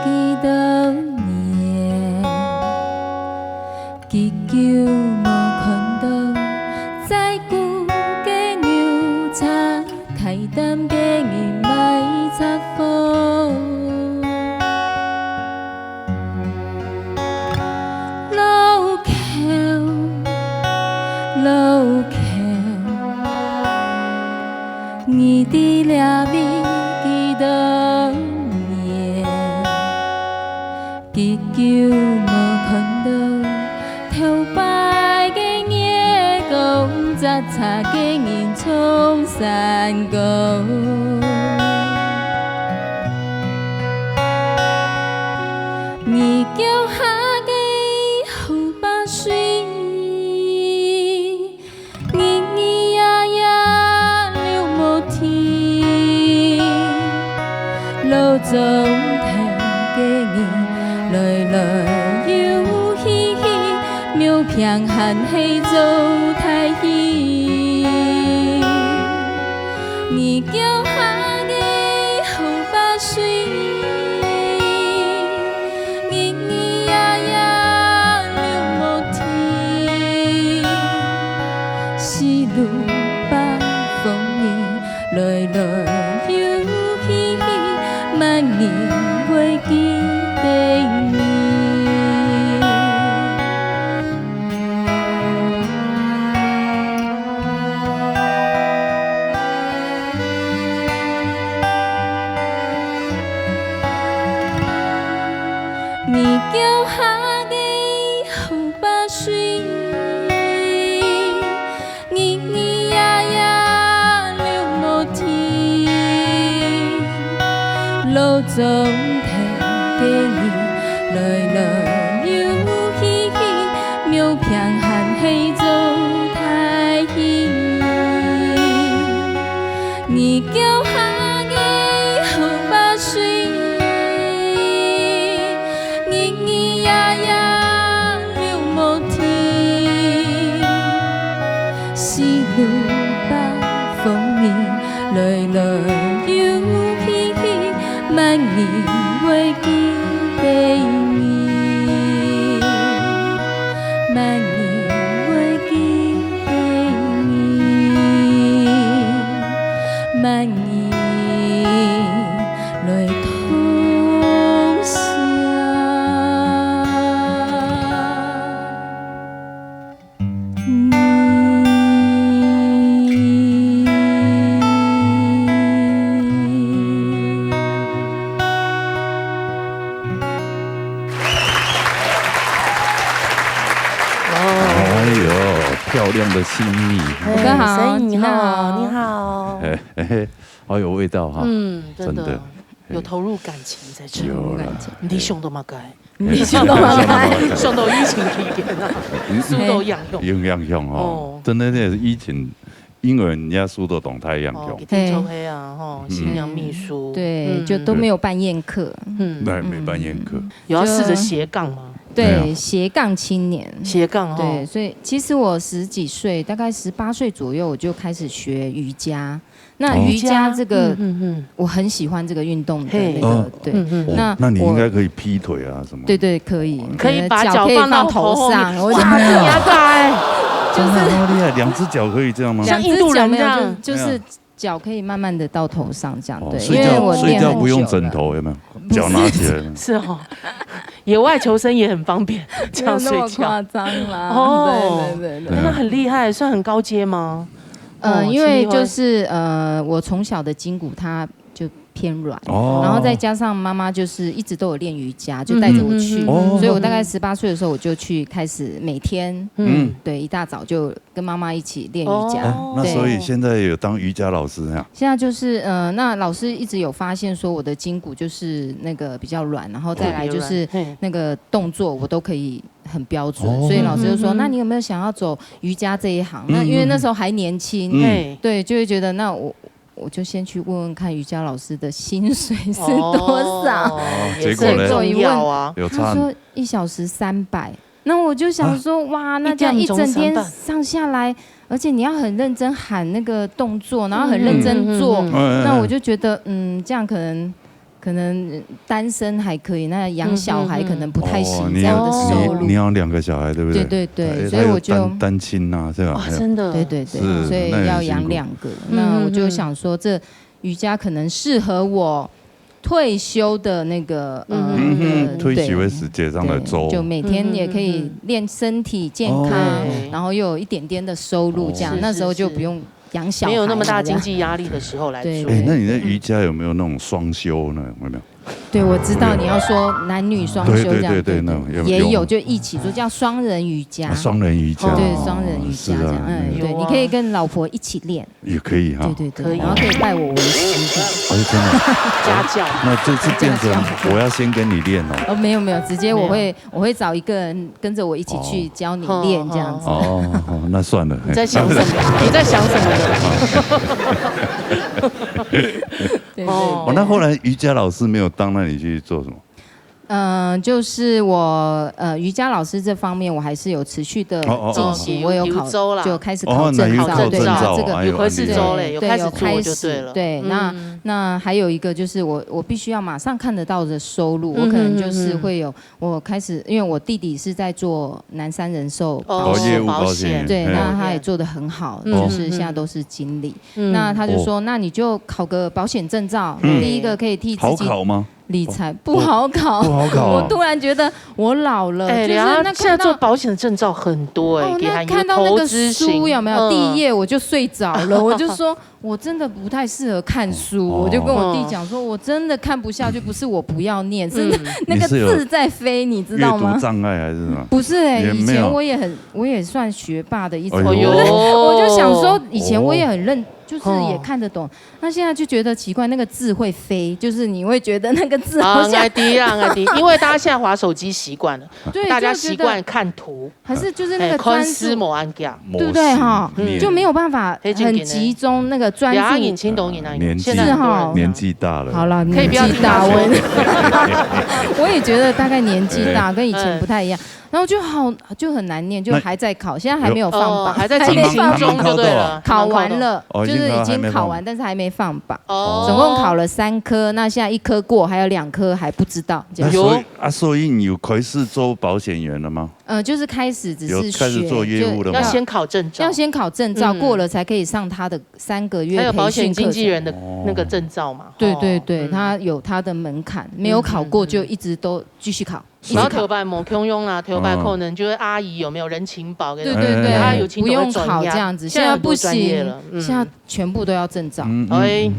幾多年？結局無看到，再顧嘅牛叉，開擔嘅人買雜貨。路橋，路橋。你的了味幾多年？結局無看到，頭擺嘅夜公雜茶嘅人衝山高。你叫下嘅好把水。路中聽嘅人來來悠嘻嘻，妙平閒氣做太戲。你叫下嘅好把水，咿咿呀呀了無天，是路北風兒來來。萬年會記得你，你叫下嘅风把水，咿咿呀呀流无天，路总提给你，来来又稀稀，苗平含黑走太远，你叫下的风把水。路把风雨来来又稀稀，万年袂记地面，万年袂记地面，万年来通宵。漂亮的心意，哥好，声音你好，你你好，好有味道哈，真的有投入感情在这，有了，你上都嘛该，你上都嘛该，上都疫情期间啊，书都养用，养用哦，真的那是疫情，因为人家书都懂太养用，抽黑啊，哈，新娘秘书，对，就都没有办宴客，对，没办宴客，有要试着斜杠吗？对，斜杠青年，斜杠对，所以其实我10几岁，大概18岁左右，我就开始学瑜伽。那瑜伽这个，我很喜欢这个运动的那个，对。那你应该可以劈腿啊什么？对对，可以，可以把脚放到头上，我压盖，就是好厉害，2只脚可以这样吗？像印度人这样，就是。脚可以慢慢的到头上，这样对，因为我睡觉不用枕头，有没有？脚拿起来。是哦，野外求生也很方便，这样睡觉。没有那么夸张啦。哦，对，那很厉害，算很高阶吗？因为就是我从小的筋骨它就偏软，然后再加上妈妈就是一直都有练瑜伽，就带着我去，所以我大概18岁的时候我就去开始每天，对，一大早就跟妈妈一起练瑜伽。那所以现在有当瑜伽老师那样？现在就是那老师一直有发现说我的筋骨就是那个比较软，然后再来就是那个动作我都可以很标准，所以老师就说，那你有没有想要走瑜伽这一行？那因为那时候还年轻，对，就会觉得那我就先去问问看瑜伽老师的薪水是多少，结果呢？做一问，他说1小时300，那我就想说，哇，那这样一整天上下来，而且你要很认真喊那个动作，然后很认真做，那我就觉得，这样可能单身还可以，那养小孩可能不太行，这样的收入。你要2个小孩，对不对？对对对，所以我就单亲呐，是吧？真的，对对对，所以要养2个。那我就想说，这瑜伽可能适合我退休的那个退休的时间上来做，就每天也可以练身体健康，然后又有一点点的收入，这样那时候就不用。养小孩没有那么大经济压力的时候来做。那你的瑜伽有没有那种双修呢？有没有？对，我知道你要说男女双修这样，对，那也有就一起做，叫双人瑜伽。双人瑜伽，对，双人瑜伽这样，对，你可以跟老婆一起练，也可以哈，对，可以，然后可以拜我为师，真的家教。那这次变成我要先跟你练哦。没有，直接我会找一个人跟着我一起去教你练这样子。那算了。你在想什么？你在想什么？对，那后来瑜伽老师没有当，那你去做什么？就是我瑜伽老师这方面，我还是有持续的进行，我有考，就开始考证照，对，这个有回事周嘞，有开始做就对了。对，那还有一个就是我必须要马上看得到的收入，我可能就是会有，我开始因为我弟弟是在做南山人寿保险，对，那他也做得很好，就是现在都是经理。那他就说，那你就考个保险证照，第一个可以替自己。好考吗？理财不好考，我突然觉得我老了。就是那现在做保险的证照很多那看到那个书有没有？第1页我就睡着了，我就说我真的不太适合看书，我就跟我弟讲说，我真的看不下去，不是我不要念，是那个字在飞，你知道吗？阅读障碍还是什么？不是以前我也算学霸的一种，我就想说，以前我也很就是也看得懂，那现在就觉得奇怪，那个字会飞，就是你会觉得那个字好像因为大家现在滑手机习惯了，对，大家习惯看图，还是就是那个专注，对不对哈？就没有办法很集中那个专注。年纪大了，好了，可以不要听大文。我也觉得大概年纪大，跟以前不太一样。然后就很难念，就还在考，现在还没有放榜，还在进行中就对了。考完了，就是已经考完，但是还没放榜。总共考了3科，那现在1科过，还有2科还不知道。所以你有开始做保险员了吗？就是开始只是开始做业务了吗？要先考证照，要先考证照，过了才可以上他的3个月。还有保险经纪人的那个证照嘛？对对对，他有他的门槛，没有考过就一直都继续考。然后投保某空用啦，投保可能就是阿姨有没有人情保？对对对，他有不用考这样子，现在不行了，现在全部都要证照。对，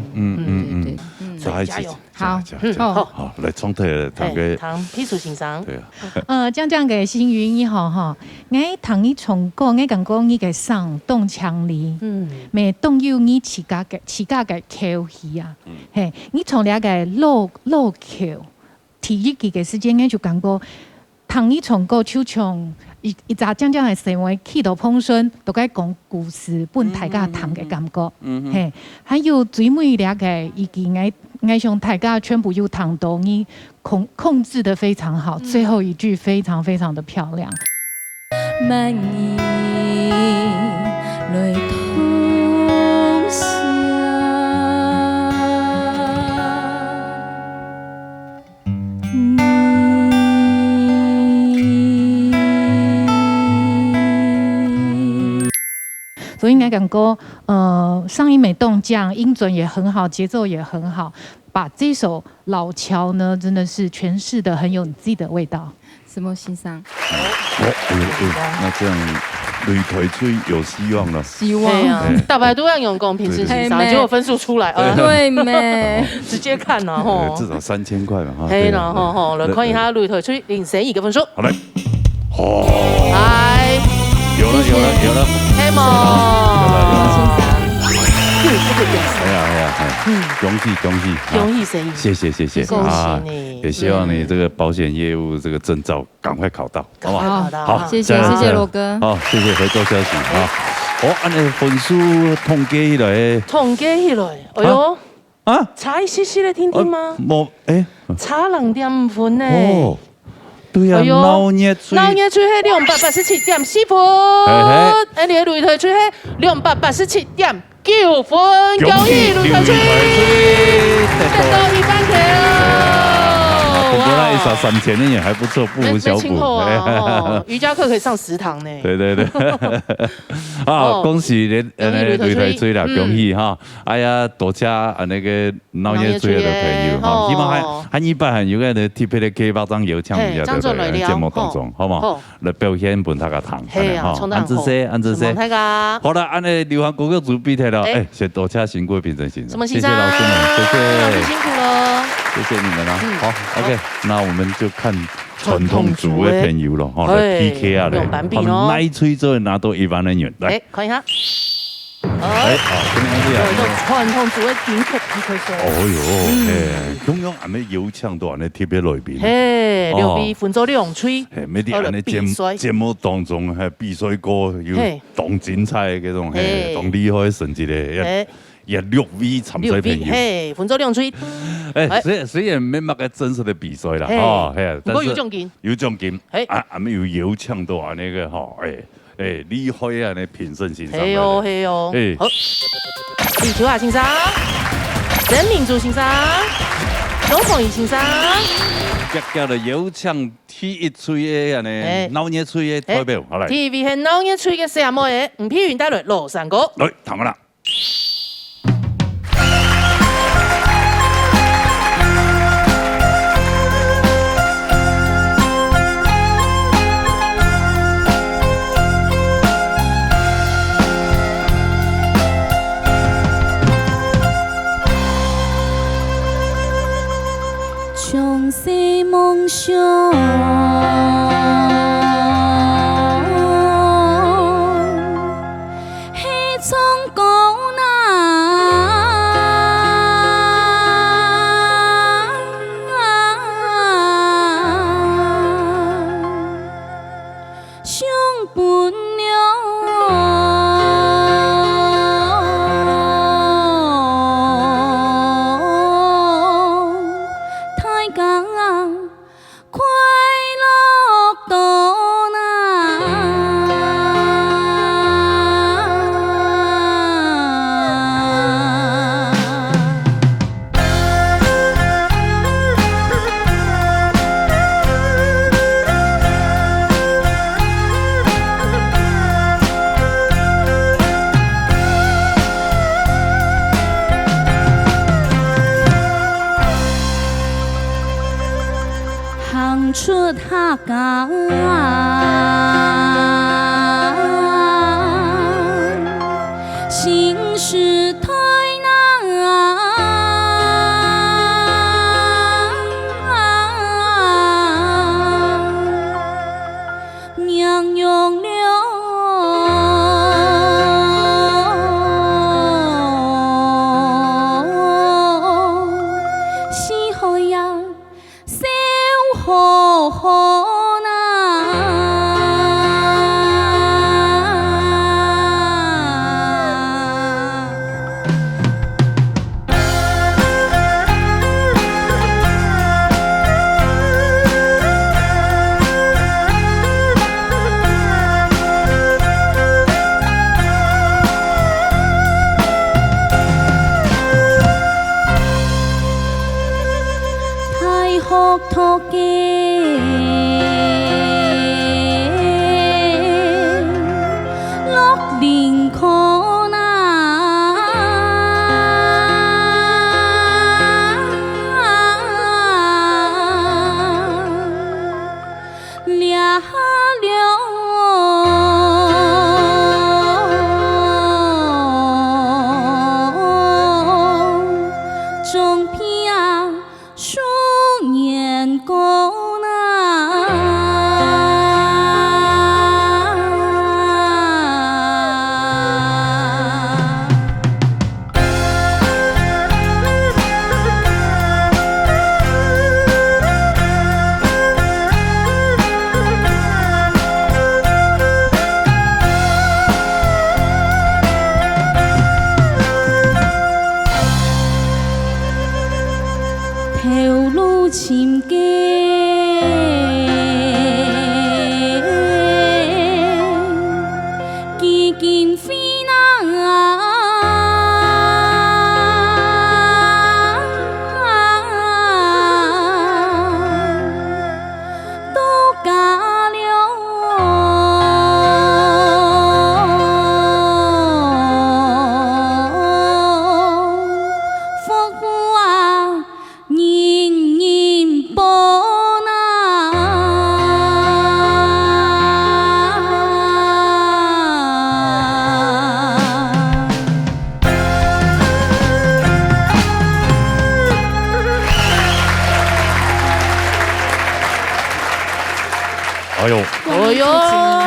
加油！好，来从头谈个批注欣赏。对啊，讲嘅幸运以后哈，我同伊从过，我感觉伊嘅上动强力，咪动有你自家嘅口气啊，嘿，你从了个路口。第一期嘅時間，我就感覺同伊從個手唱一扎講嘅成為起到碰順，都該講故事本大家談嘅感覺。嘿，還有最尾兩個，以及我想大家全部有談到，你控制得非常好，最後一句非常非常的漂亮。萬意來通宵。所以应该讲过，上一美动降音准也很好，节奏也很好，把这首老桥呢，真的是诠释的很有你自己的味道。什么欣赏？那这样擂台最有希望了。希望啊，大白都要用公平时欣赏，结果分数出来，对没？直接看了吼，至少3000块嘛哈。嘿啦吼，来看一下擂台最领先一个分数。好嘞，来，有了，黑猫，哎呀，恭喜神，谢谢啊！也希望你这个保险业务这个证照赶快考到，好不好？好，谢谢罗哥，好，谢谢回头消息啊！按那分数统计起来，哎呦啊，差一些些来听听吗？差2點5分呢。哦，对呀，老熱吹係287.4分，你嘅擂台吹係287.9分，恭喜擂台吹得到1番球。不过那1場3000呢也還不錯，不無小補。瑜伽課可以上10堂呢。對，好，恭喜你擂台吹啦，恭喜哈！哎呀，多謝那個老熱吹的朋友哈，希望還一般有個特別的K8張有唱一下在節目當中，好冇？來表現本大家堂，安子些。好啦，按你流行歌曲組比賽了，先多謝辛苦評審先生，謝謝老師們，謝謝，辛苦了，謝謝你們啦。好 ，OK， 那我們就看傳統組的朋友咯，來 PK 啊，他們哪一吹就拿到1萬元，來，看一下。傳統組的點擊 PK 賽。咁樣安尼有唱到安尼特別類別。劉備分組兩吹。咩啲安尼節目當中係比賽歌有當精彩嘅嗰種，當厲害甚至咧，也6位參賽朋友。分組兩吹。雖然沒乜個真實的比賽啦，不過有獎金。有獎金。安尼有唱到安尼個厲害啊！你評審欣賞。係哦。好，李秋雅欣賞，曾明珠欣賞，周鳳儀欣賞。叫做有唱第一吹的安尼，老熱吹的代表，好來。TV 係老熱吹嘅什麼嘢？吳丕雲帶來羅山歌。來，談啦。呀嘎，心事太难。娘用了是何呀？小好好托嘅落年可那，掠了中片啊。年过前嘅見見飛那，都假了，福福啊！哎呦，哎呦，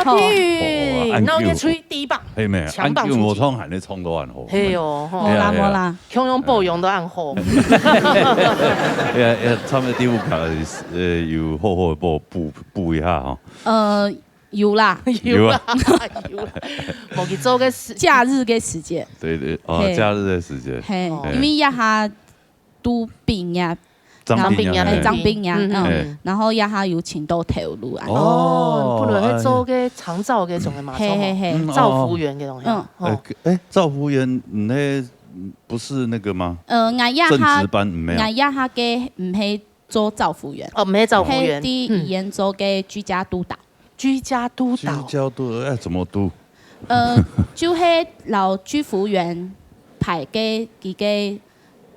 天，那个吹第一棒，係咩？強棒出擊，我創行你創到人好。係哦，冇啦冇啦，強用保養都按好。差唔多第五球要好好補一下嗬。有啦，有啦，冇去做個假日嘅時間。對，假日嘅時間。係，因為一下都病呀。張兵呀，然後一下有請到頭路啊。哦，不如去做個長照嘅種嘅嘛，照服員嘅種。照服員那不是那個嗎？正職班唔係。我一下嘅唔係做照服員，哦，唔係照服員，係啲語言做嘅居家督導。居家督導。居家督導怎麼督？就係老居服員排嘅幾個。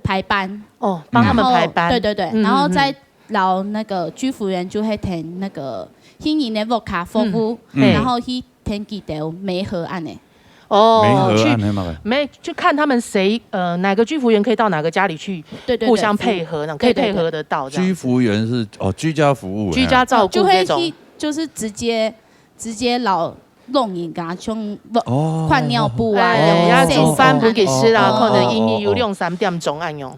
排班哦，幫他們排班。對對對，然後再老那個居服員就會填那個新年的沃卡服務，然後去填幾條媒合案的。哦，去看他們誰哪個居服員可以到哪個家裡去，互相配合，可以配合得到。居服員是居家服務，居家照顧就會去就是直接老。弄影噶，像換尿布啊，人家煮飯不給吃啦，可能因有2-3點鐘按用，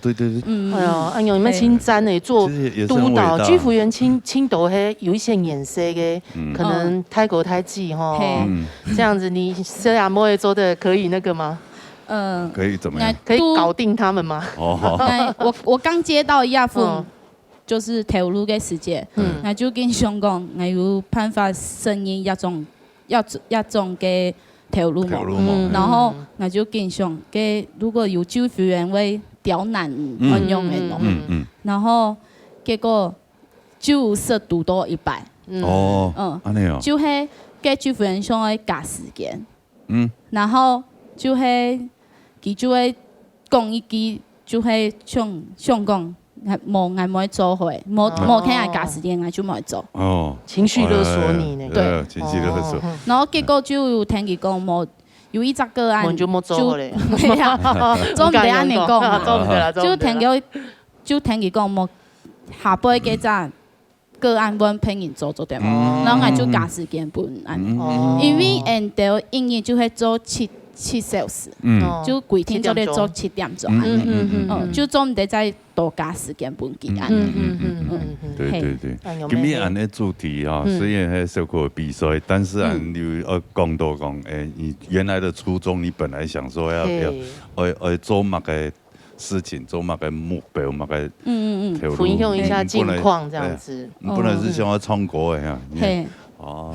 對對對，哎呦，按用你們清真誒做督導，居服員青島係有一些顏色嘅，可能泰國泰記哈，這樣子你這樣摸做的可以那個嗎？可以怎麼樣？可以搞定他們嗎？我剛接到一份。就是投入嘅時間，我就跟上講，我有辦法申請一種嘅投入嘛，然後我就跟上，如果有居服員會刁難運用嘅咯，然後結果就是讀到100，就係嘅居服員想要加時間，然後就係佢就會講一句，就係想講。冇做会，冇听人家时间，我就冇做。哦，情绪勒索你呢？对，情绪勒索。然后結果就聽佢講冇，有一隻個案就冇做咧，係啊，總唔得安尼講，做唔得啦，就聽佢講冇下輩嘅陣個案揾朋友做對嘛，然後我就加時間本案，因為人哋英語就係做7小時，就規天就咧做7點鐘，就總唔得再多加時間本結案。對對對，今日按呢主題哈，雖然係小可比賽，但是按你講到講，你原來的初衷，你本來想說要做乜嘅事情，做乜嘅目標，乜嘅條路，分享一下近況，這樣子。你不能是想要創國嘅呀？哦。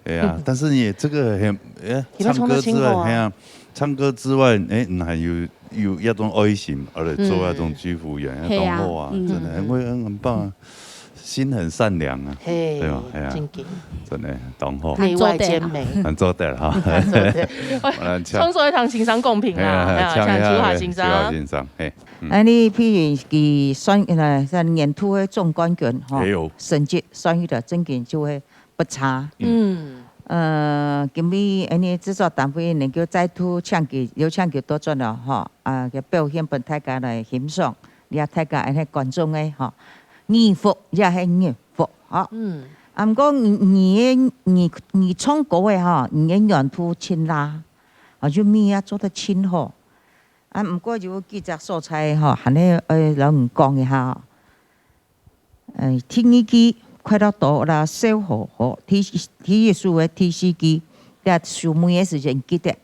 對啊，但是你這個唱歌之外，唱歌之外，你還有一種愛心，而嚟做一種居服員，懂我啊，真的很棒啊，心很善良啊，對吧？係啊，真的懂我，內外兼美，很做得哈。創作一堂欣賞公平啦，唱主華欣賞。你譬如佢選年度嘅總冠軍，成績選的真嘅就會不差。今日呢製作單位能夠再度有唱橋多咗啦，嘅表現俾大家來欣賞，也大家係觀眾嘅耳福也係耳福，唔過你唱歌嘅你嘅原圖親啦，就咩啊做得親好，唔過有幾隻素材係呢老人講一下，聽一記。快到到啦，小河河體育書嘅提示機，但樹梅嘅時間記得，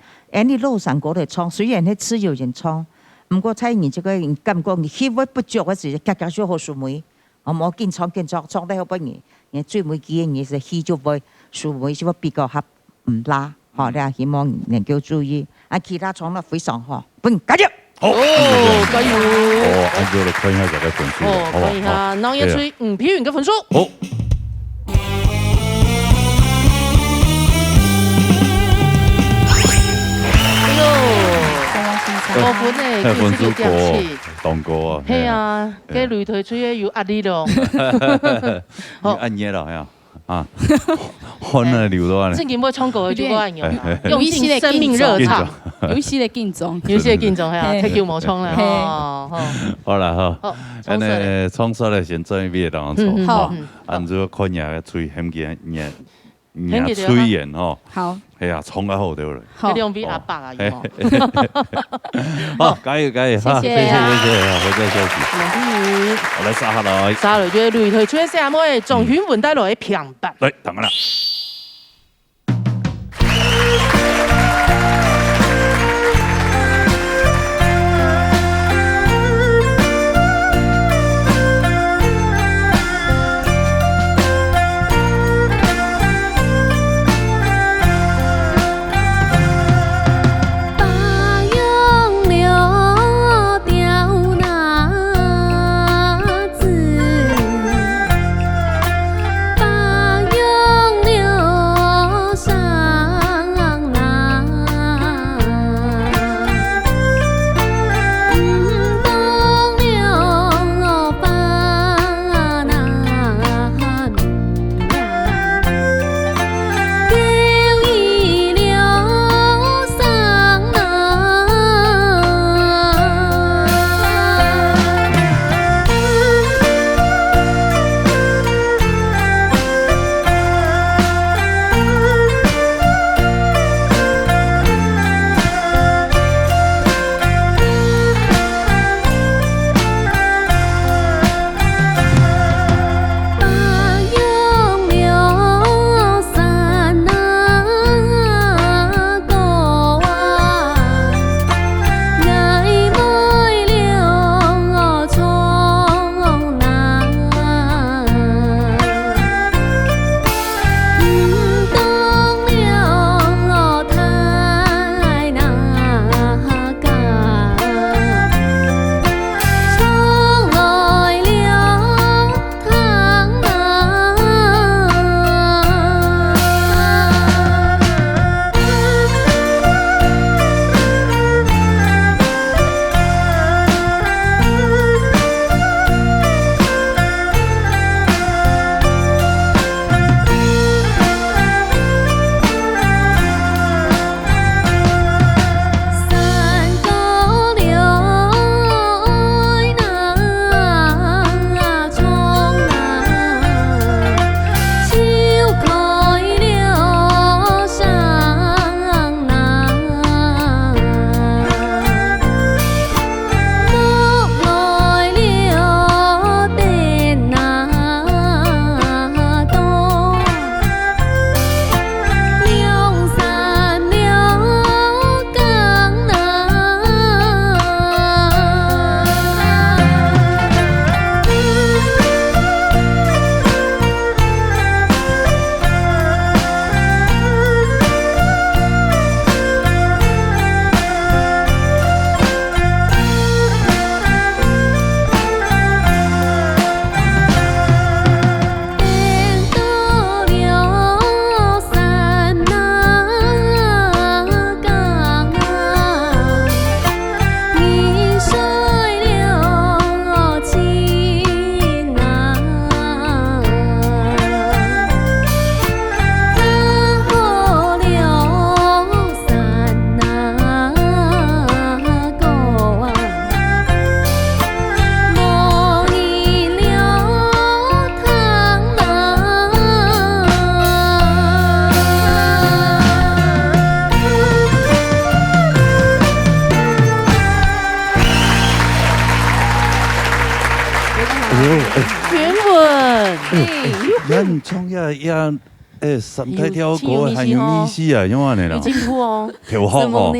你路上過嚟唱，雖然係自由人唱，唔過睇你這個人感覺你氣味不足嘅時，格格少好樹梅，我冇見唱唱得好不易，你最尾幾嘢是氣就會樹梅就會比較合唔拉，你啊希望能夠注意，其他唱得非常好，加油！加油！按照嚟看一下大家分數，看一下，然後要吹5票員嘅分數。好。高分誒，分數高，當高啊！係啊，嘅擂台吹嘅有壓力咯。好，按嘢啦，係啊。啊，看啊流到啊！正經要唱歌就嗰樣樣，用盡生命熱唱，有時嚟競爭，有時嚟競爭係啊，太叫冇唱啦。好啦好，咁誒創作咧先準備當初，好，按照看嘢吹很見嘢吹演哦，好，係啊，唱得好對唔對？好，用比阿伯啊，好，加油加油，謝謝，我再休息。我來沙下來，沙來嘅擂台吹下妹，仲選換帶來平白。對，等下啦。咱创业也三太跳过很有意思啊，因为呢，有进步哦，跳好哦，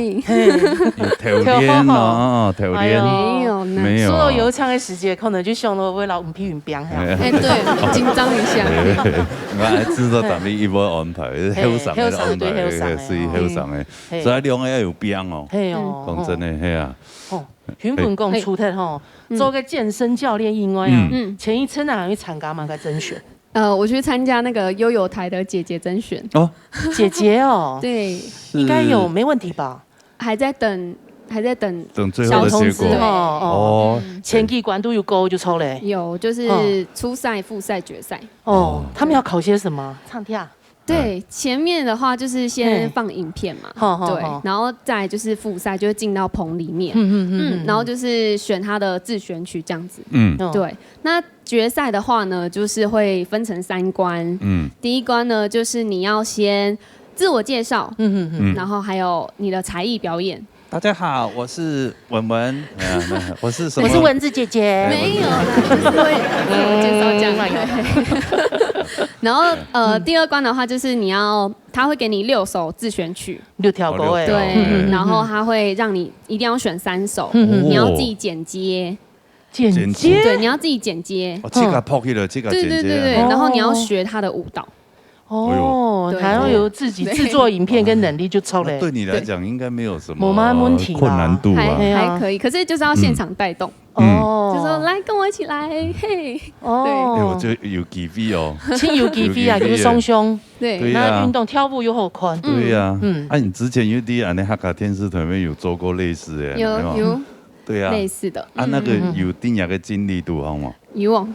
跳练哦，跳练没有，所有游唱的时间可能就想到为了我们皮云边哈，对，紧张一下。我还知道咱们一波安排，后上的安排，是后上的，所以两个要有边哦。讲真的，嘿啊。原本讲出特吼，做个健身教练因为啊，前一次哪去参加嘛个甄选？我去参加那个悠悠台的姐姐甄选。哦，姐姐哦，对，应该有没问题吧？还在等最后的结果哦。前几关都有勾就抽嘞，有就是初赛、复赛、决赛。哦，他们要考些什么？唱跳。对，前面的话就是先放影片嘛，对，然后再就是复赛，就会进到棚里面，然后就是选他的自选曲这样子，对。那决赛的话呢，就是会分成3关，第一关呢就是你要先自我介绍，然后还有你的才艺表演。大家好，我是文文，我是什么？我是蚊子姐姐。没有啦，就是会自我介绍这样。然后第2关的话就是他会给你6首自选曲，6条歌哎。对，然后他会让你一定要选3首，你要自己剪接。剪接？对，你要自己剪接。这个抛弃了，这个剪接。对，然后你要学他的舞蹈。哦，还要有自己制作影片跟能力就抽嘞。对你来讲应该没有什么问题，困难度啊，还可以。可是就是要现场带动，就说来跟我一起来，嘿，我就有肌肥哦，亲有肌肥啊，有双胸，对，那运动跳舞又好宽，对呀，你之前因为第安尼客家电视台面有做过类似的，有，对啊，类似的，那个有定下个经历度好吗？有啊，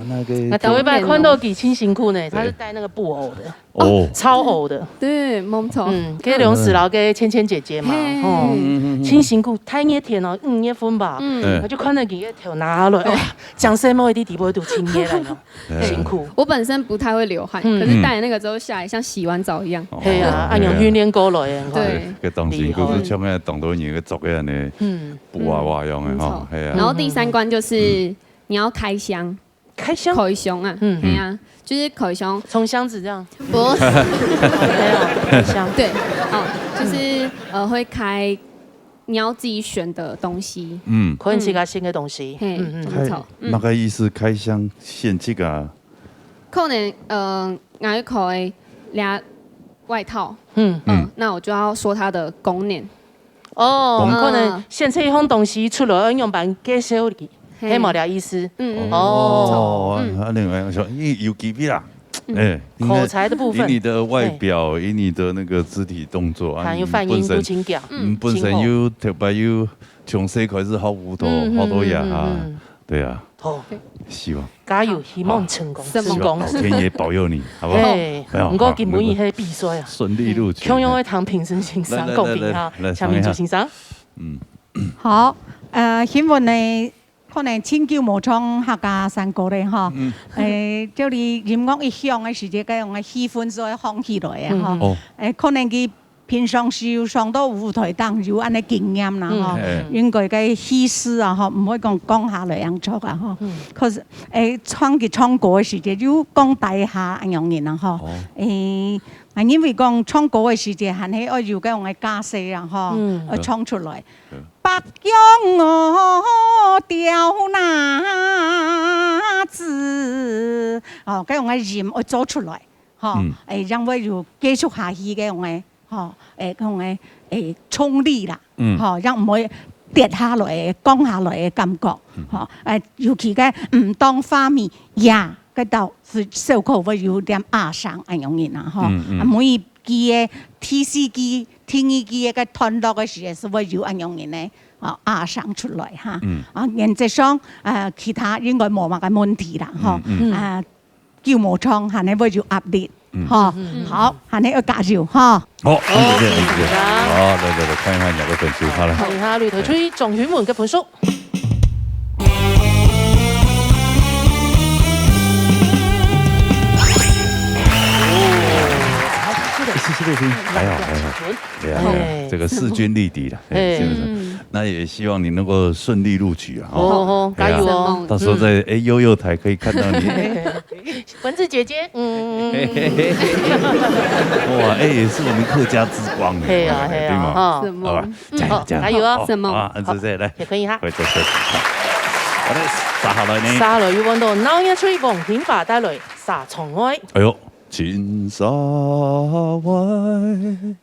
那个。那头一摆看到几清辛苦呢，他是戴那个布偶的，超偶的，对，没错，给刘史劳给芊芊姐姐嘛，清辛苦，太热天了，5月份吧，我就看到几个头拿了，讲什么一点底部都清热来了，辛苦。我本身不太会流汗，可是戴了那个之后下来像洗完澡一样。对啊，按用训练过来的。对，个当辛苦是像个动到人个做个安尼，布娃娃样的哈，系啊。然后第3关就是你要开箱，开箱口香啊，对啊，就是口香从箱子这样，不是，没有开箱，对，就是会开你要自己选的东西，可能是个新的东西，没错，那个意思开箱献这个，可能我可以俩外套，那我就要说它的功能，可能献这一样东西出来用版介绍你。黑毛聊意思，另外说，有几笔啦，口才的部分，以你的外表，以你的那个肢体动作，还有反应都清调，本身又特别又从小开始好糊涂，好多呀哈，对啊，希望加油，希望成功，希望老天爷保佑你，好不好？唔过今每日迄比赛啊，顺利录取，汹涌的唐评审欣赏公平哈，下面就欣赏，好，希望你。可能千秋无创客家山歌咧吼，叫你音乐一响的时节，佮用个气氛所放起来啊吼，可能佢平常时上到舞台当有安尼经验啦吼，应该个意思啊吼，唔可以講下來樣做啊吼，可是唱歌嘅時節要講大下樣嘢啊吼，因為講唱歌嘅時節係喺我要嘅用嘅架勢啊吼，唱出來。白羊我吊拿子，咁用嘅音我做出來，讓我要繼續下去嘅用嘅，用嘅衝力啦，讓唔會跌下來、降下來嘅感覺，尤其嘅唔當花面呀，嗰度是小可會有點壓上咁樣嘅啦，每機嘅 TC 機。聽耳機嘅團落嘅時是會有咁樣嘅咧，壓上出來嚇。原則上其他應該冇乜嘅問題啦，嗬。叫無唱係你會有壓力，嗬。好，係你要加油，嗬。好，好，來，看一下兩個分數，好啦。睇下擂台出狀元們嘅盤數。谢谢乐听，还好，对啊，这个势均力敌了，那也希望你能够顺利录取啊！哦，加油哦！到时候在悠悠台可以看到你。文字姐姐，哇，也是我们客家之光哎，对啊，对啊，好吧，加油啊！什么？啊，这来，也可以哈。会做事。好嘞，撒好了呢。撒落要揾到腦一吹風天把帶來撒蟲愛。哎呦，金沙灣。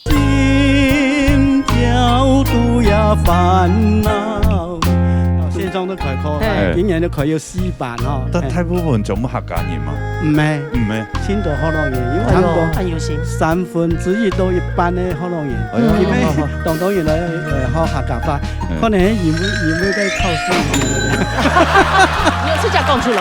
心跳都要煩惱。線上都開課，今年都開有4班哦。但大部分全部客家人嘛？唔係，先到河南人，因為韓國1/3到1班嘅河南人，因為當原來學客家話，可能以後在考試。你有出價講出來。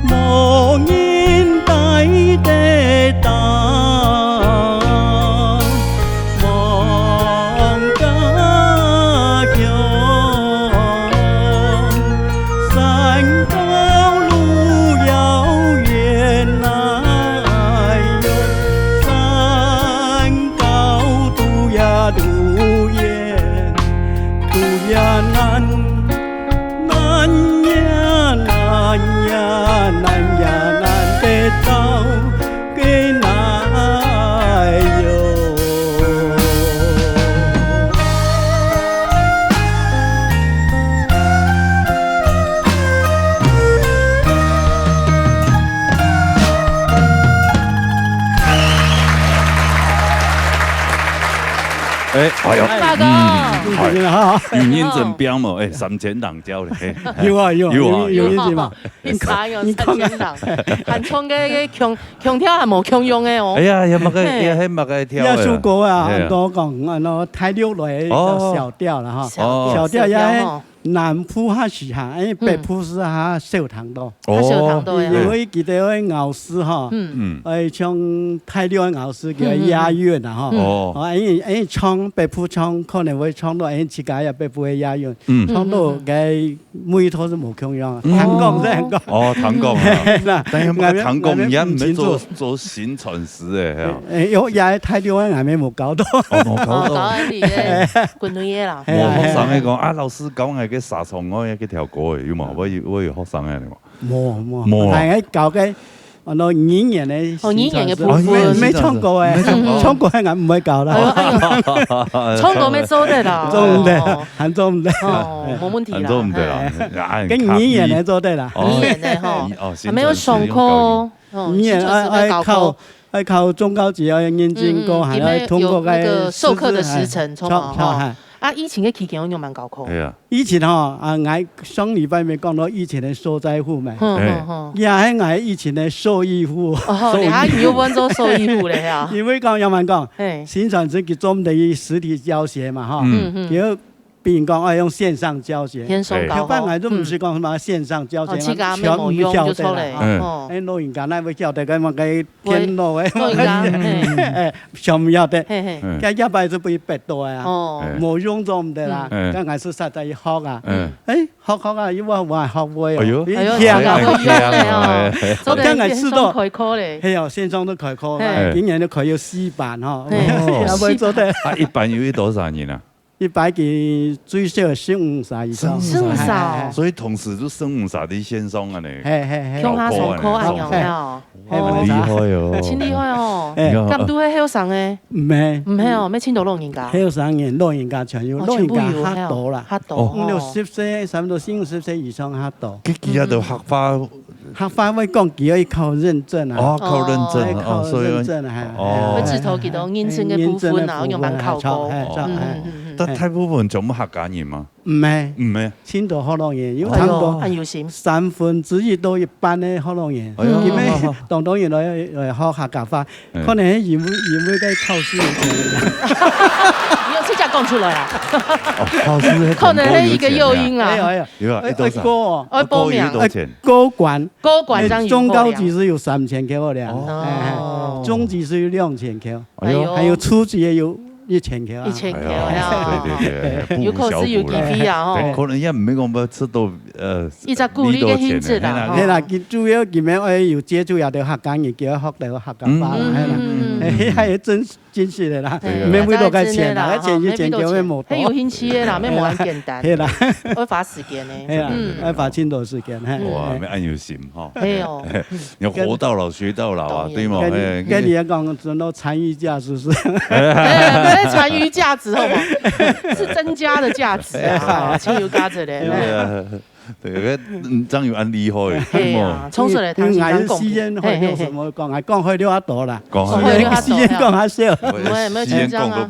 莫言大地大。哎呦，大哥，语音真标嘛，3000人教咧，有音字嘛，你查有3000人，喊唱嘅强跳还无强用嘅哦。哎呀，也冇个跳。也苏歌啊，多讲太溜来小调了哈，小调也。南浦哈是哈，北浦是哈少糖多。少糖多呀。因为记得嗰樂師哈，唱太溜嘅樂師叫押韻啊哈。唱北浦唱可能會唱到自己也北浦嘅押韻，唱到嘅每套都冇強樣。唐講真係講。哦，唐講啊。但係唐講而家唔係做宣傳師嘅。有也太溜嘅係咪冇搞到？冇搞到。搞啲嘅滾女嘢啦。我學生講啊，老師講係。殺蟲嗰一條歌嘅，有冇？我有學生嘅你話。冇，係喺教嘅，語言嘅。語言嘅部分。未唱過嘅，唱過係唔會教啦。唱過咩做得啦？做唔得，還做唔得。冇問題啦。做唔得啦。跟語言嘅做得啦。語言嘅嗬，係咪有上課？語言要靠中高級要認真過，還要通過個授課的時程，啊，以前嘅期間我用蠻高考。係啊，以前吼啊，我上禮拜咪講到以前嘅所在戶咪，也係我以前嘅受益戶。你還有揾做受益戶咧呀？因為講有冇講，宣傳自己做唔到實體教學嘛，哈，叫別人講要用線上教學，有班我都唔是講什麼線上教學，全唔曉得啦。老人家那會曉得咁樣嘅電腦嘅，全唔曉得，佢一輩子被逼到啊，冇用做唔得啦。咁我是實在學啊，學啊，因為我係學會啊，咁我知道，係啊，線上都開課，今年都開有4班哈，有冇做得？一班有多少人啊？100個最少15歲以上，15歲，所以同時都15歲啲線上啊你，向下上課啊樣啊，厲害哦，真厲害哦，咁都係後生嘅，唔係哦，咩青島老人家，後生人老人家全有，老人家嚇多啦，嚇多，60歲差唔多40歲以上嚇多，佢而家都學法。學法會講佢要靠認證啊！哦，靠認證，所以認證係。佢直頭見到認證嘅部分啊，用蠻考過。但大部分做乜客家人嘛？唔係，青島河洛人，有差唔多1/3都一般嘅河洛人。因為當當然來學客家話，可能係因為嘅考試。你有直接講出來啊？考試可能係一個誘因啦。有啊，要報名。高管這樣中高級是有3000塊兩，中級是有2000塊，還有初級也有1000塊。1000塊啊！有考試有機會啊！可能也唔係講要出到依隻鼓勵嘅性質啦。係啦，佢主要佢咩要接觸下啲客家人，叫學到客家話啦，係啦，係真實嘅啦，唔係為咗個錢啦，錢叫咩冇多。係有興趣嘅啦，咩冇咁簡單。係啦，要花時間咧。係啦，要花很多時間。哇，咩按有心哈。係哦，要活到老學到老啊，對嘛？跟你講講到參與價值是。參與價值好嗎？是增加的價值啊，參與價值咧。對，張有安厲害。係啊，衝出嚟談先講公平。講開了多啦，講下少。唔係緊張啊。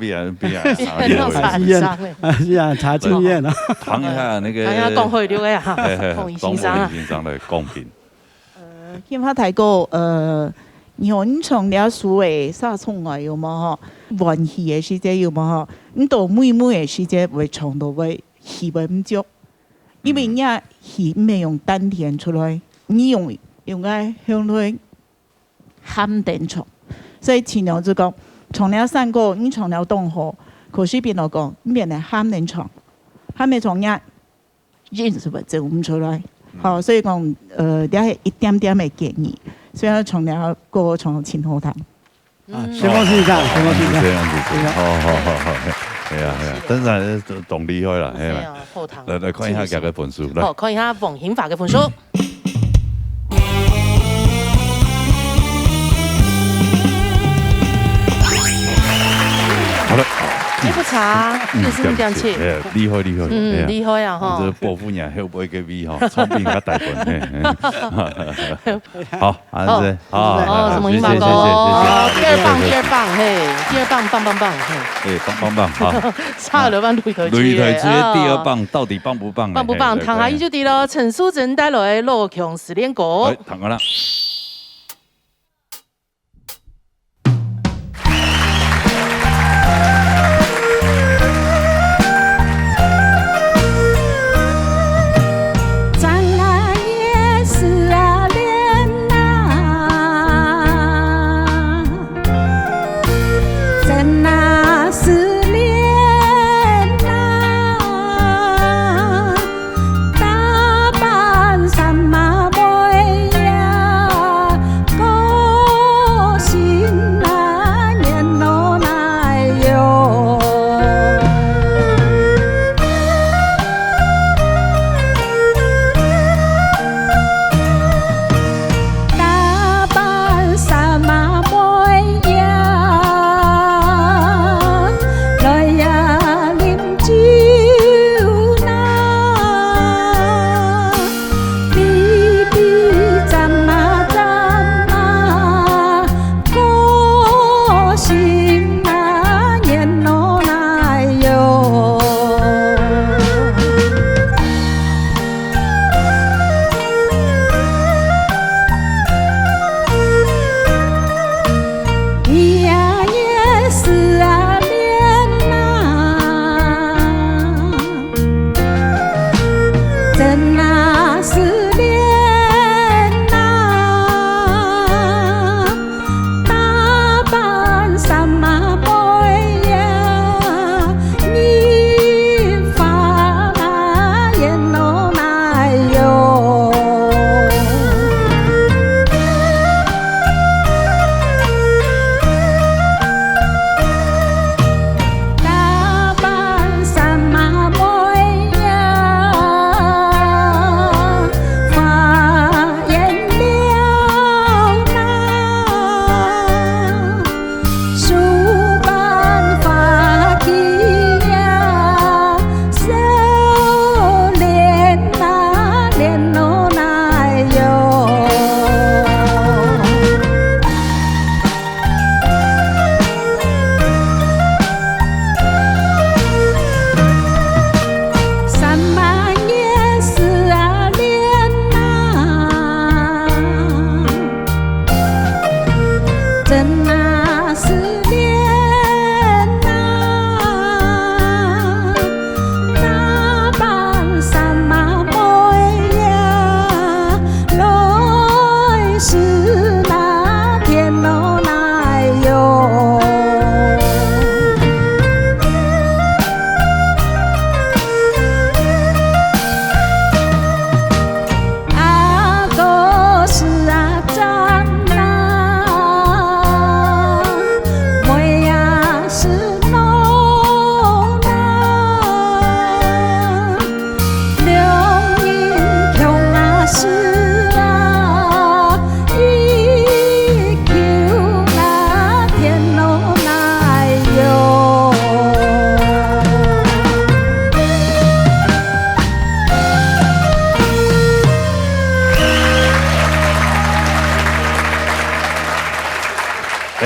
查經驗啊。談一下那個。係啊，講開了嘅啊，馮先生啊。先生的公平。聽他提過你從了數嘅殺蟲啊，有冇嗬？運氣嘅時節有冇嗬？你到每嘅時節會從到會氣會唔足。因為你氣唔係用丹田出來，你用個向內喊電蟲，所以前兩就講，從了3個，你從了東河，可是變到講，你變嚟喊電蟲，喊電蟲呀，人是不走唔出來，好，所以講你係一點點嘅建議，所以從了過從前後堂。先講先生，先講先生。這樣子，好。係啊，真係仲厲害啦，係咪？嚟看一下佢嘅本書。好，看一下馮顯華嘅本書。好了，你不查，就是这样切。厉害，厉害啊哈！这伯父娘后背个味哈，聪明较大份。好，安子，好，什么银马哥？第二棒，嘿，第二棒，嘿，棒，好。差了棒擂台区的第二棒到底棒不棒？棒不棒？唐下伊就对咯，陈淑贞带来罗强失恋歌。唐个啦。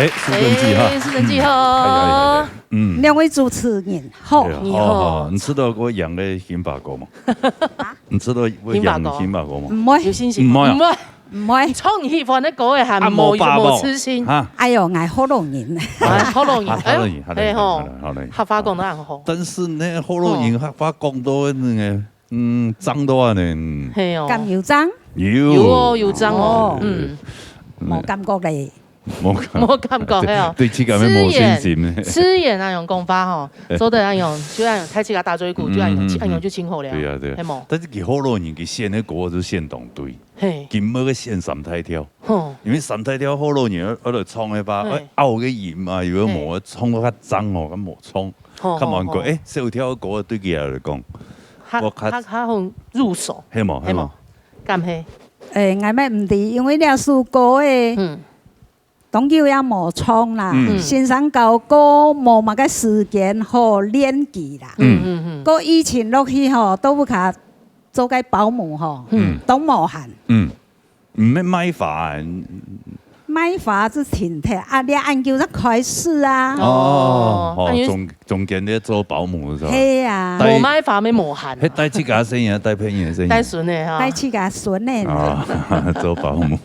苏贞记哈，苏贞记好。两位主持人好，你好。你知道我养的杏鲍菇吗？你知道我养杏鲍菇吗？唔會，有信心？唔會，唔會。創意飯的歌嘅係冇痴心。哎呦，愛好容人，好容人，哎吼，客家講得很好。但是呢，好容人客家講到那個，髒的話呢，係哦，咁要髒？有髒哦，冇感覺咧。冇感覺係啊，對自己冇信心。吃鹽那種講法吼，做得那種就那種睇自己大嘴骨，就那種就清好了。對啊對。係冇。但是佢好多人佢獻的歌就獻當對，佢冇個獻三太條。因為三太條好多人喺度創嘅吧，拗嘅鹽啊，如果冇創到較髒哦，咁冇創。佢問過誒，小條歌對佢嚟講，我較好入手。係冇係冇。咁係。我咩唔知，因為那首歌誒。当球也无创啦，先生教过无嘛个时间好练技啦。过以前落去吼，都不卡做个保姆吼，都无限。唔免买法。买法子停的啊，你按叫他开始啊。中间咧做保姆是吧？系啊，无买法咪无限。迄带自家生意，带朋友生意。带孙的哈。带自家孙的。做保姆。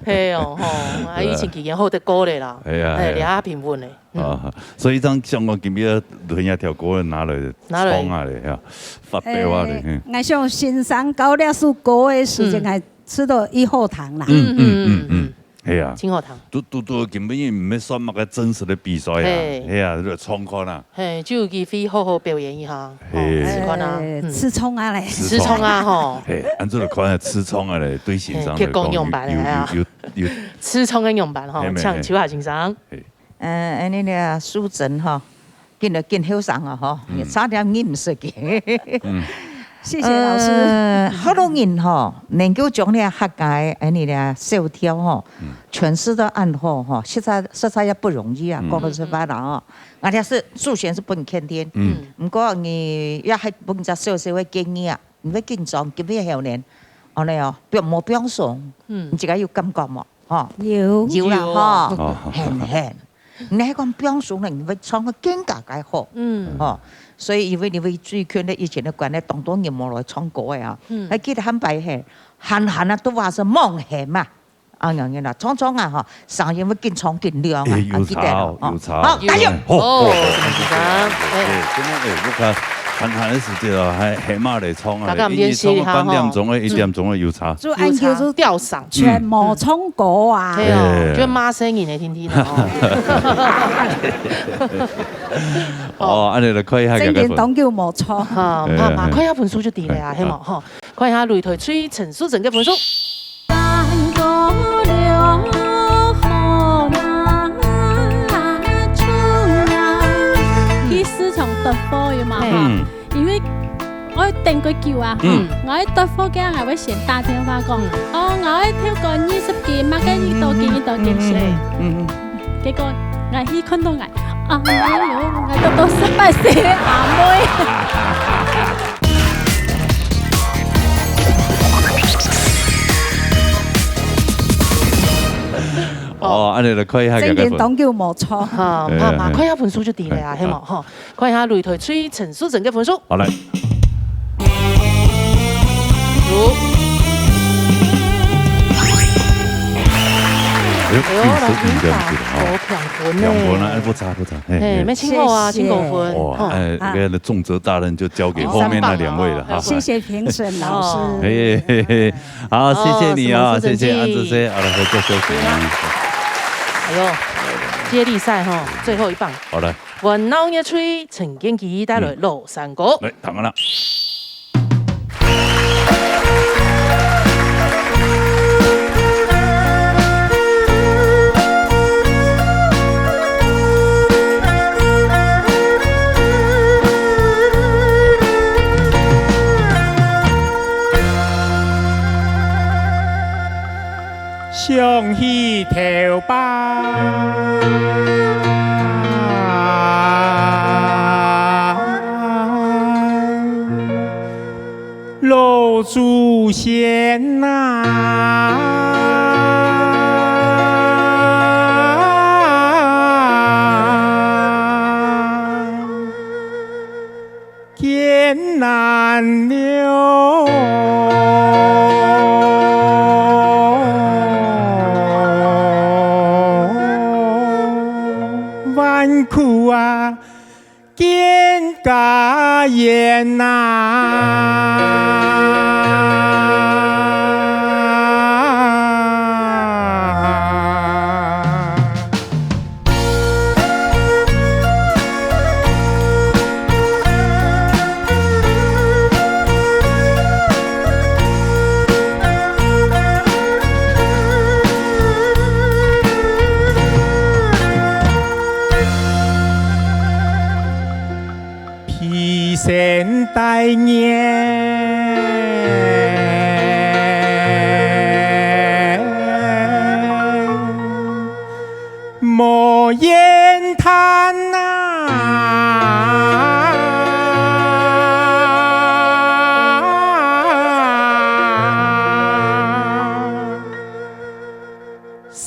系哦吼，啊以前期间好得过的啦。系啊，你啊平稳的。所以当香港今日人家条歌拿来创啊嘞呀，发表啊嘞。我想新山高了是歌的时间还吃到一后堂啦。系啊，青鹤堂。都根本唔要选乜个真实的比赛啊，系啊，就创看啦。系，就有机会好好表演一下。试看啊，吃葱啊嘞，吃葱啊吼。系，按照看下吃葱啊嘞，对先生来讲有吃葱嘅用版吼，唱秋下先生。安尼咧苏诊吼，见后生啊吼，差点认唔识嘅。谢谢老师。好多人吼，能够将咧客家安尼咧手条吼诠释得很好吼，实在也不容易啊，讲到这把人哦，而且是数学是不肯定。不过你也系本只小小嘅经验，唔要紧张，今日后年，我哋哦冇表述，你自己有感觉冇？吼，有啦吼，很。你喺講標數咧，你會唱得更加好。所以因為你會最近咧以前嘅關咧，當多年冇來唱歌嘅啊，還記得很白係，閒啊都話是夢戲嘛，樣啦，唱啊嗬，上演會更唱更亮啊，記得啦，有差，好，加油！閒嘅時節啊，係起碼嚟唱啊，一唱半點鐘嘅，1點鐘嘅有差。就按叫做吊嗓，全冇唱歌啊，係啊，就罵聲音嚟聽聽哦，安尼就可以下正經當叫冇唱嚇，怕看下分數就對啦啊，希望嚇，看下擂台吹陳淑貞嘅分數。因為我訂個叫啊，我喺對方嘅係會先打電話講，我喺跳過20件，乜嘅呢度件事，結果我去看到我，我都失敗死阿妹。哦，安尼就可以下正經當叫冇錯嚇，看下分數就對啦啊，希望嚇，看下擂台吹陳淑貞嘅分數。好嚟。2分啊，不差。没请过啊，请过分。哇，那重责大任就交给后面那2位了哈。谢谢评审老师。好，谢谢你啊，谢谢安志 C， 好了，回做休息。哎呦，接力赛哈，最后一棒。好了。云闹一吹，陈建基帶來羅山歌。來，彈啦。上起頭巴，老祖先呐，艰难了。苦啊，见家言呐。现代人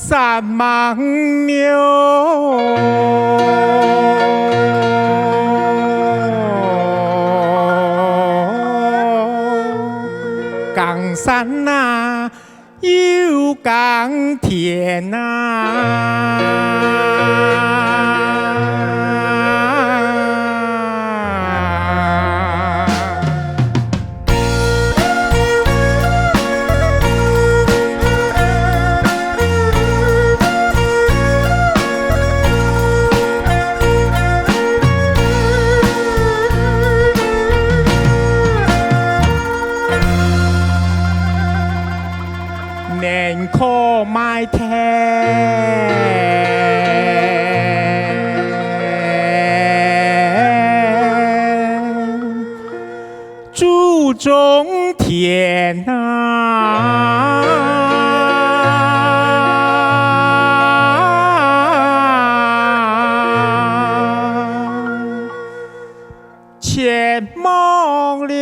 三望牛，冈山呐有冈田呐。年可买天，注重田啊，千梦流。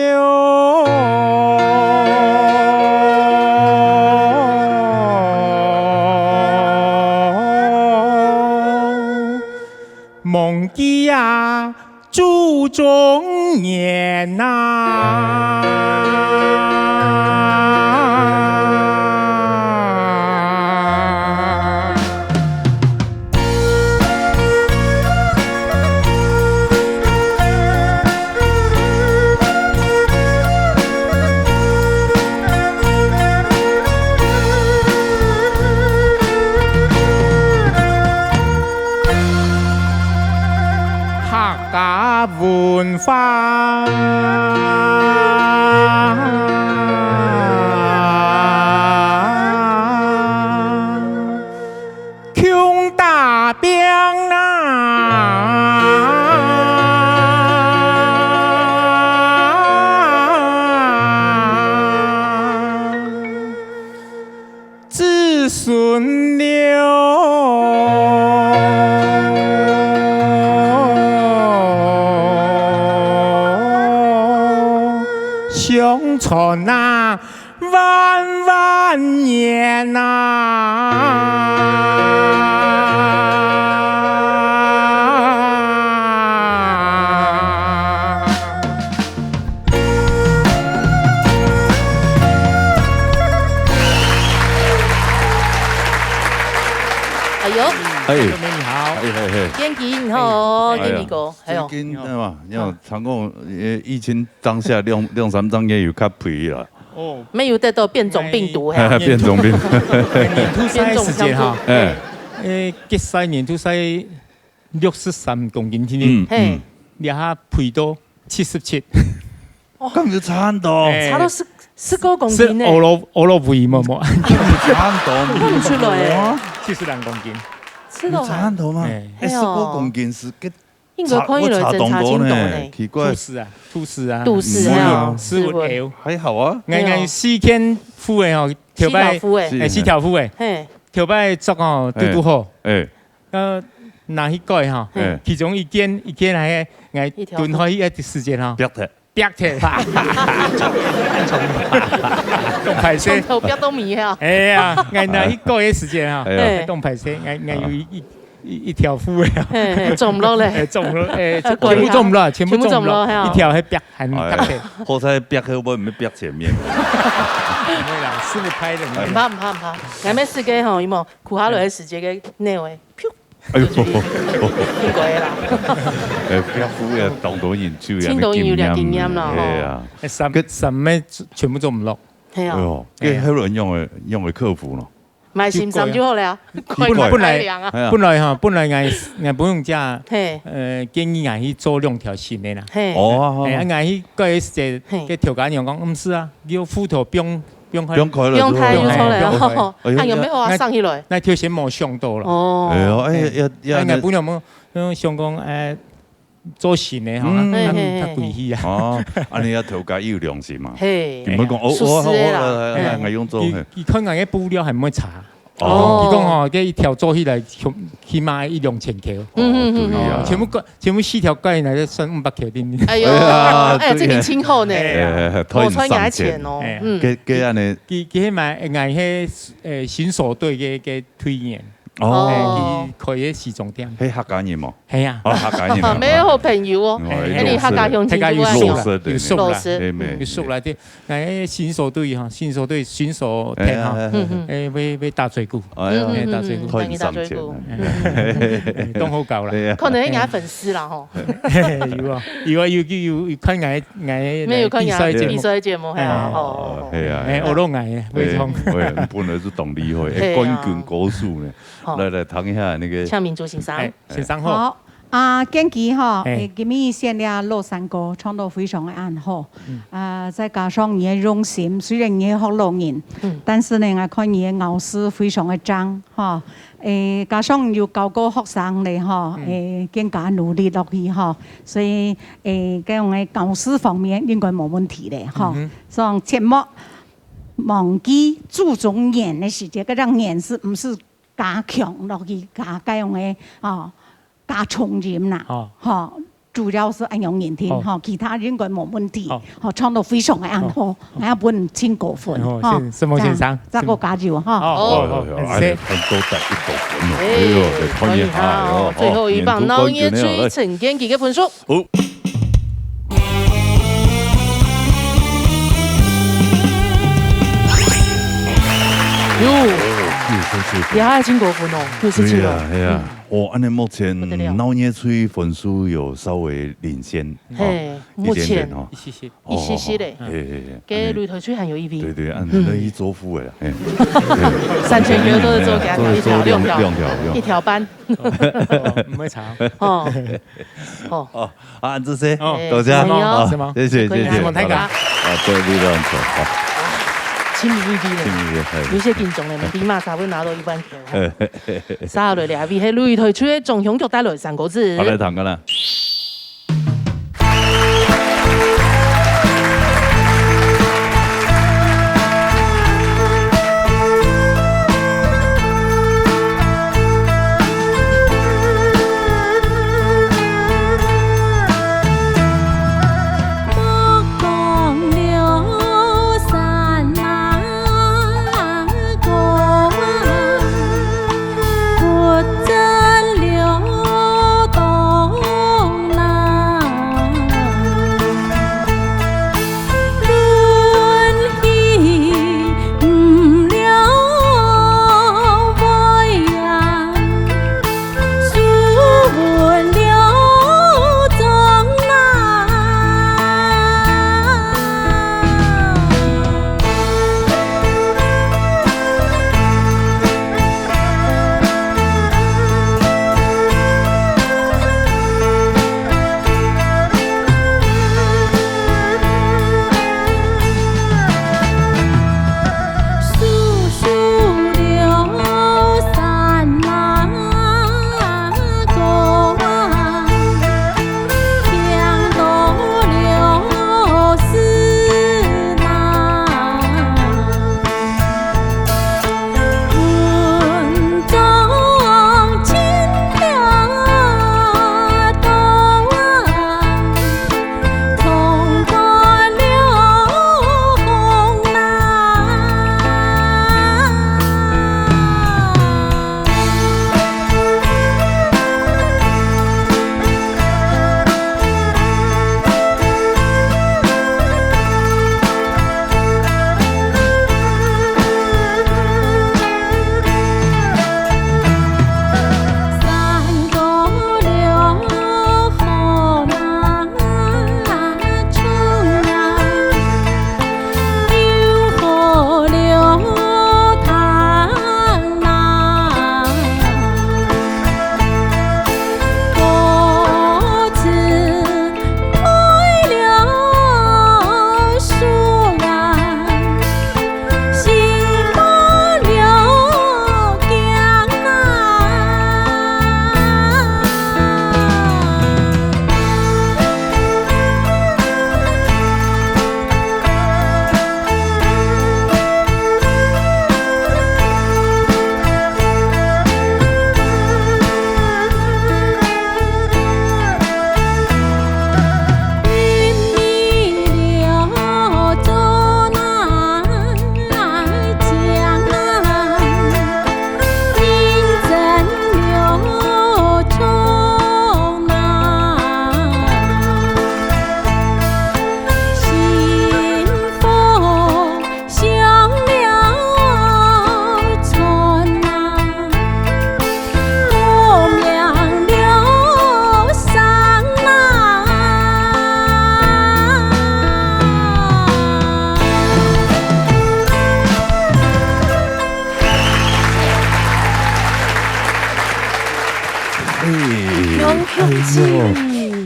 梦记呀，注重年呐。客家文化，穷大兵啊，子孙留。相传啊，万万年啊。哎呦，哎，你好，天气你好，天气哥，最近对嘛，因为常讲疫情当下两三张也有较肥啦。哦，没有得到变种病毒，变种病。年初赛时间哈，决赛年初赛63公斤天天，然后肥到77。咁就差很多，差到19公斤呢。是俄罗肥么么？差很多，看不出来，72公斤。吃到差很多吗？19公斤是个。应该可以了，侦查清楚呢。奇怪，吐司啊，肚丝啊，食物油还好啊。硬4天敷的吼，条摆4条敷的，条摆做哦拄好。那迄个吼，其中一件还硬蹲开一段时间吼，憋起，冻排泄，头憋到迷啊！哎呀，硬那一个月时间哈，冻排泄，硬有一条敷的，做唔落咧，做唔落，全部做唔落，全部做唔落，一条喺憋很憋起，好彩憋起我唔憋前面。唔会啦，师傅拍的。唔怕唔怕唔怕，啱咩時間吼，有冇苦下來嘅時間嘅內位？哎呦，應該啦。憋敷嘅當到研究聽到有點經驗啦，嗬。什麼全部做唔落。係啊。跟好多人用嚟克服咯。買心心就好了。本來我不用加，建議我去做2條線的啦。哦。我去個時嘅條件人講，唔是啊，要斧頭不用開了，不用開就出來了。啊，有沒有話上起來？那條線冇上到了。哦。我本來冇想講做線嘅嗬，較貴氣啊。哦，安尼要調解要良心嘛。嘿。唔好講我用做。佢看我嘅布料係唔會差。伊讲吼，这一条做起来起码1-2000克。全部4条盖来就算500克的。哎呦，这个轻厚呢，我穿牙钱哦。给安尼，佢买迄新手队嘅推荐。可以时装店。迄客家人嘛？系啊，客家人。没有好朋友哦，你客家乡亲就有熟来的，新手队哈，新手踢哈，要打嘴鼓，打嘴鼓，打嘴鼓，都好搞啦。可能係粉絲啦吼。有看藝沒有看比賽節目係啊，係啊，我都藝非常。本來是動力會，冠軍歌手呢。來談一下那個。向民族欣賞。好啊，近期哈，今日獻了樂山歌，唱得非常的安好。再加上你的用心，雖然你學老人，但是呢，我看你的咬字非常的正哈。加上要教個學生咧哈，更加努力落去哈。所以咁樣嘅咬字方面應該冇問題咧哈。所以切莫忘記注重眼的時間，嗰種眼是唔是？加強落去，加樣嘅加重點啦，主要是按用眼聽，其他應該冇問題，唱到非常嘅安好，我本千過分，什麼先生？這個加油哈！可以哈，最後一棒老爺追陳建騏嘅分數。也係金國分哦，67了。係啊，安尼目前老爺吹分數有稍微領先，目前一些些嘞，給擂台吹很有一筆。對，按那一周付誒，3000元都是做給他一條班，唔會長。按這些，多謝，謝謝，對，你都唔錯。親民一啲咧，有些觀眾咧，起碼才會拿到1萬票。稍後嚟兩位係擂台吹嘅中鄉局帶來3個字。好嚟談㗎啦。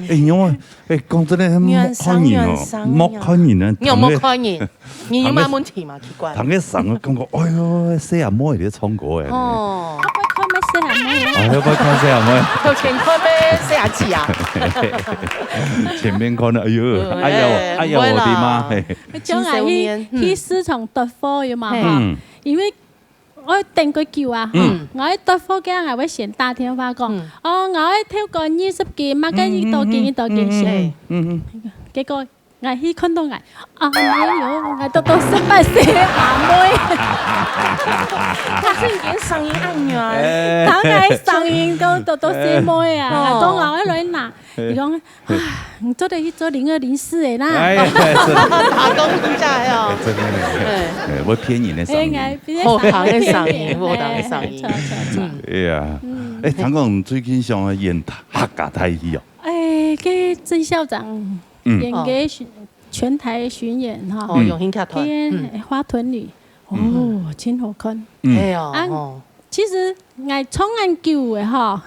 因为讲真的，莫看人哦，莫看人啊，你有莫看人，你有冇问题嘛？奇怪。同个神我感觉，哎呦，西阿妹在唱歌诶。哦。看咩西阿妹？要不要看西阿妹？有前看咩西阿姐啊？前面看了，哎呦，哎呀，我的妈！將係去市場突貨嘅嘛，因為我定佢叫啊，我喺突貨嘅係會先打電話講，我喺挑過20件，乜嘅呢度件先，結果我去看到我都18歲阿妹，他是已經聲音暗軟，當我聲音都細妹啊，當我喺度拿。你講，你做得去做0204的啦，打工真係哦，真的，我偏你的聲音，我當的聲音，我當的聲音，哎呀，唐總最近想演客家台戲哦，跟曾校長演嘅全台巡演哈，永興劇團，跟花屯里，真好看，係哦，其實我創案叫嘅哈，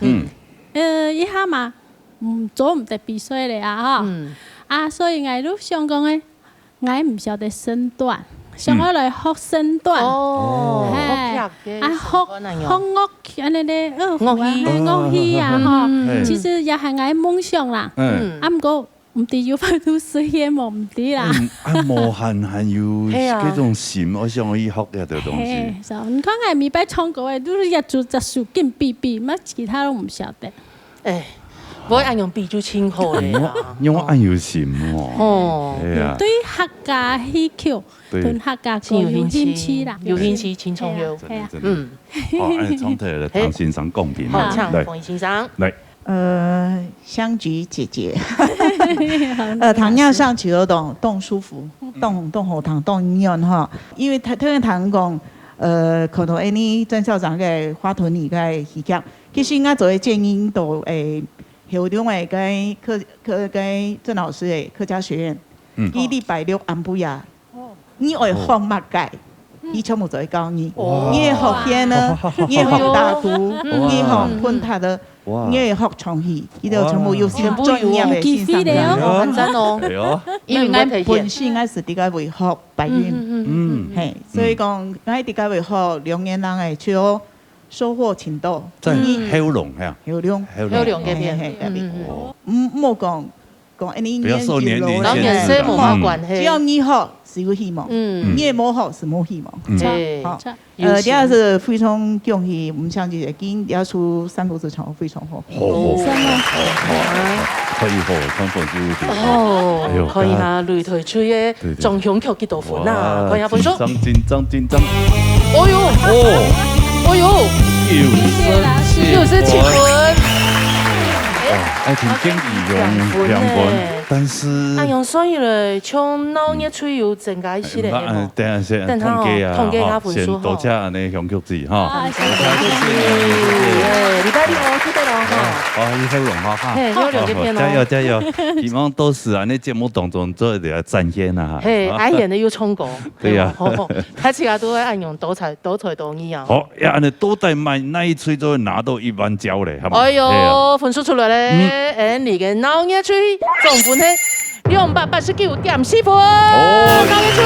一下嘛。做唔得比賽嚟啊！所以我都想講咧，我唔曉得身段，想我來學身段。哦，學樂器，樂器啊！嗬，其實也係我夢想啦。唔過唔知要翻到水嘅冇唔知啦。無限有嗰種心，我想去學嘅啲東西。你看我未必唱歌嘅，都係一組一數跟比，乜其他都唔曉得。我按用比就清好咧啦，因為按有心哦。對客家戲曲，對客家歌有興趣啦，有興趣輕鬆有。好，按唱題嚟唐先生講點啊？唱馮先生。嚟。香菊姐姐，糖尿上去了动舒服，动喉糖动营養哈，因為聽唐講，可能你曾校長嘅花屯里嘅戲劇，其實我做嘅建議都有另外跟鄭老師嘅客家學院，伊禮拜六安布呀，你會學乜嘅？伊全部都會教你，你會學編呢，你會學打鼓，你會學噴他的。你會學唱戲，呢度全部要專業嘅先生嘅，真哦。因為我本身我是點解會學白雲，係，所以講我點解會學2年人嘅，除咗收穫程度，在後龍係啊，後龍嘅邊，冇講你不要受年齡限制，只要你學是有希望，你冇學是冇希望。好，第二是非常恭喜我們相機今要出3個字唱非常好。可以好，看本書。哦，可以啊，擂台吹嘅壯響曲幾多款啊？看下本書。緊張。哦呦，又是7分。愛聽經義用2分，但是用所以咧，唱腦熱吹有增加一些咧。等下統計啊，先多謝安尼響曲子哈。謝謝。禮拜六記得咯哈。以後龍哈。加油！希望到時啊，你節目當中做啲展現啊。愛演的有唱歌。對呀。他其他都會按用多才多藝啊。好，安尼都帶賣那一吹就會拿到1萬膠咧，係嘛？哎呦，分數出來咧。你嘅腦熱吹總分係289.4分，腦熱吹，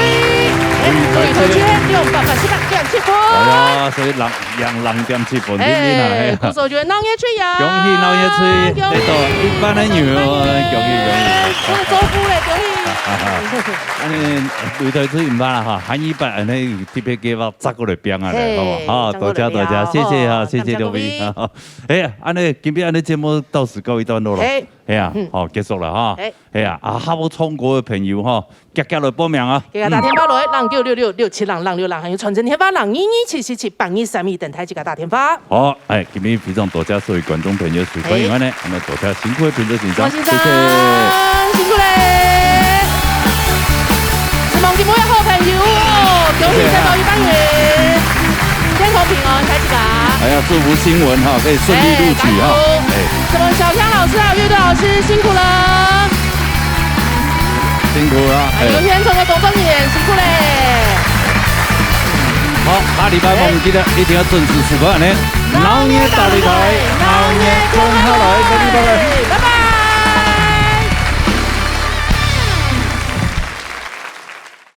擂台吹288.7分。係啊，所以2.7分，你鼓手覺得腦熱吹呀！恭喜腦熱吹，呢度1班人員恭喜！我係祝福咧，恭喜！安尼擂台吹唔辦啦哈，下100安尼特別給我10個嚟編下嚟，好唔好？多謝，謝謝哈，謝謝兩位。安尼今日安尼節目到時告一段落咯。係啊，好結束啦哈。係啊，好唱歌嘅朋友哈，夾來報名啊！大家打電話來09666766，還有傳真電話0227778232等待這個打電話。好，今日非常多謝所有觀眾朋友收看，歡迎呢，我們多謝辛苦嘅評審先生，謝謝，辛苦咧！望見每一好朋友哦，恭喜在某一單元，天空平安，開始啦！祝福新聞哈，可以順利錄取哈。什麼小強老師啊，樂隊老師辛苦了，辛苦了。有天成為董東演，辛苦嘞。好，下禮拜我們記得一定要準時收看呢。腦熱大擂台，腦熱。，Hello，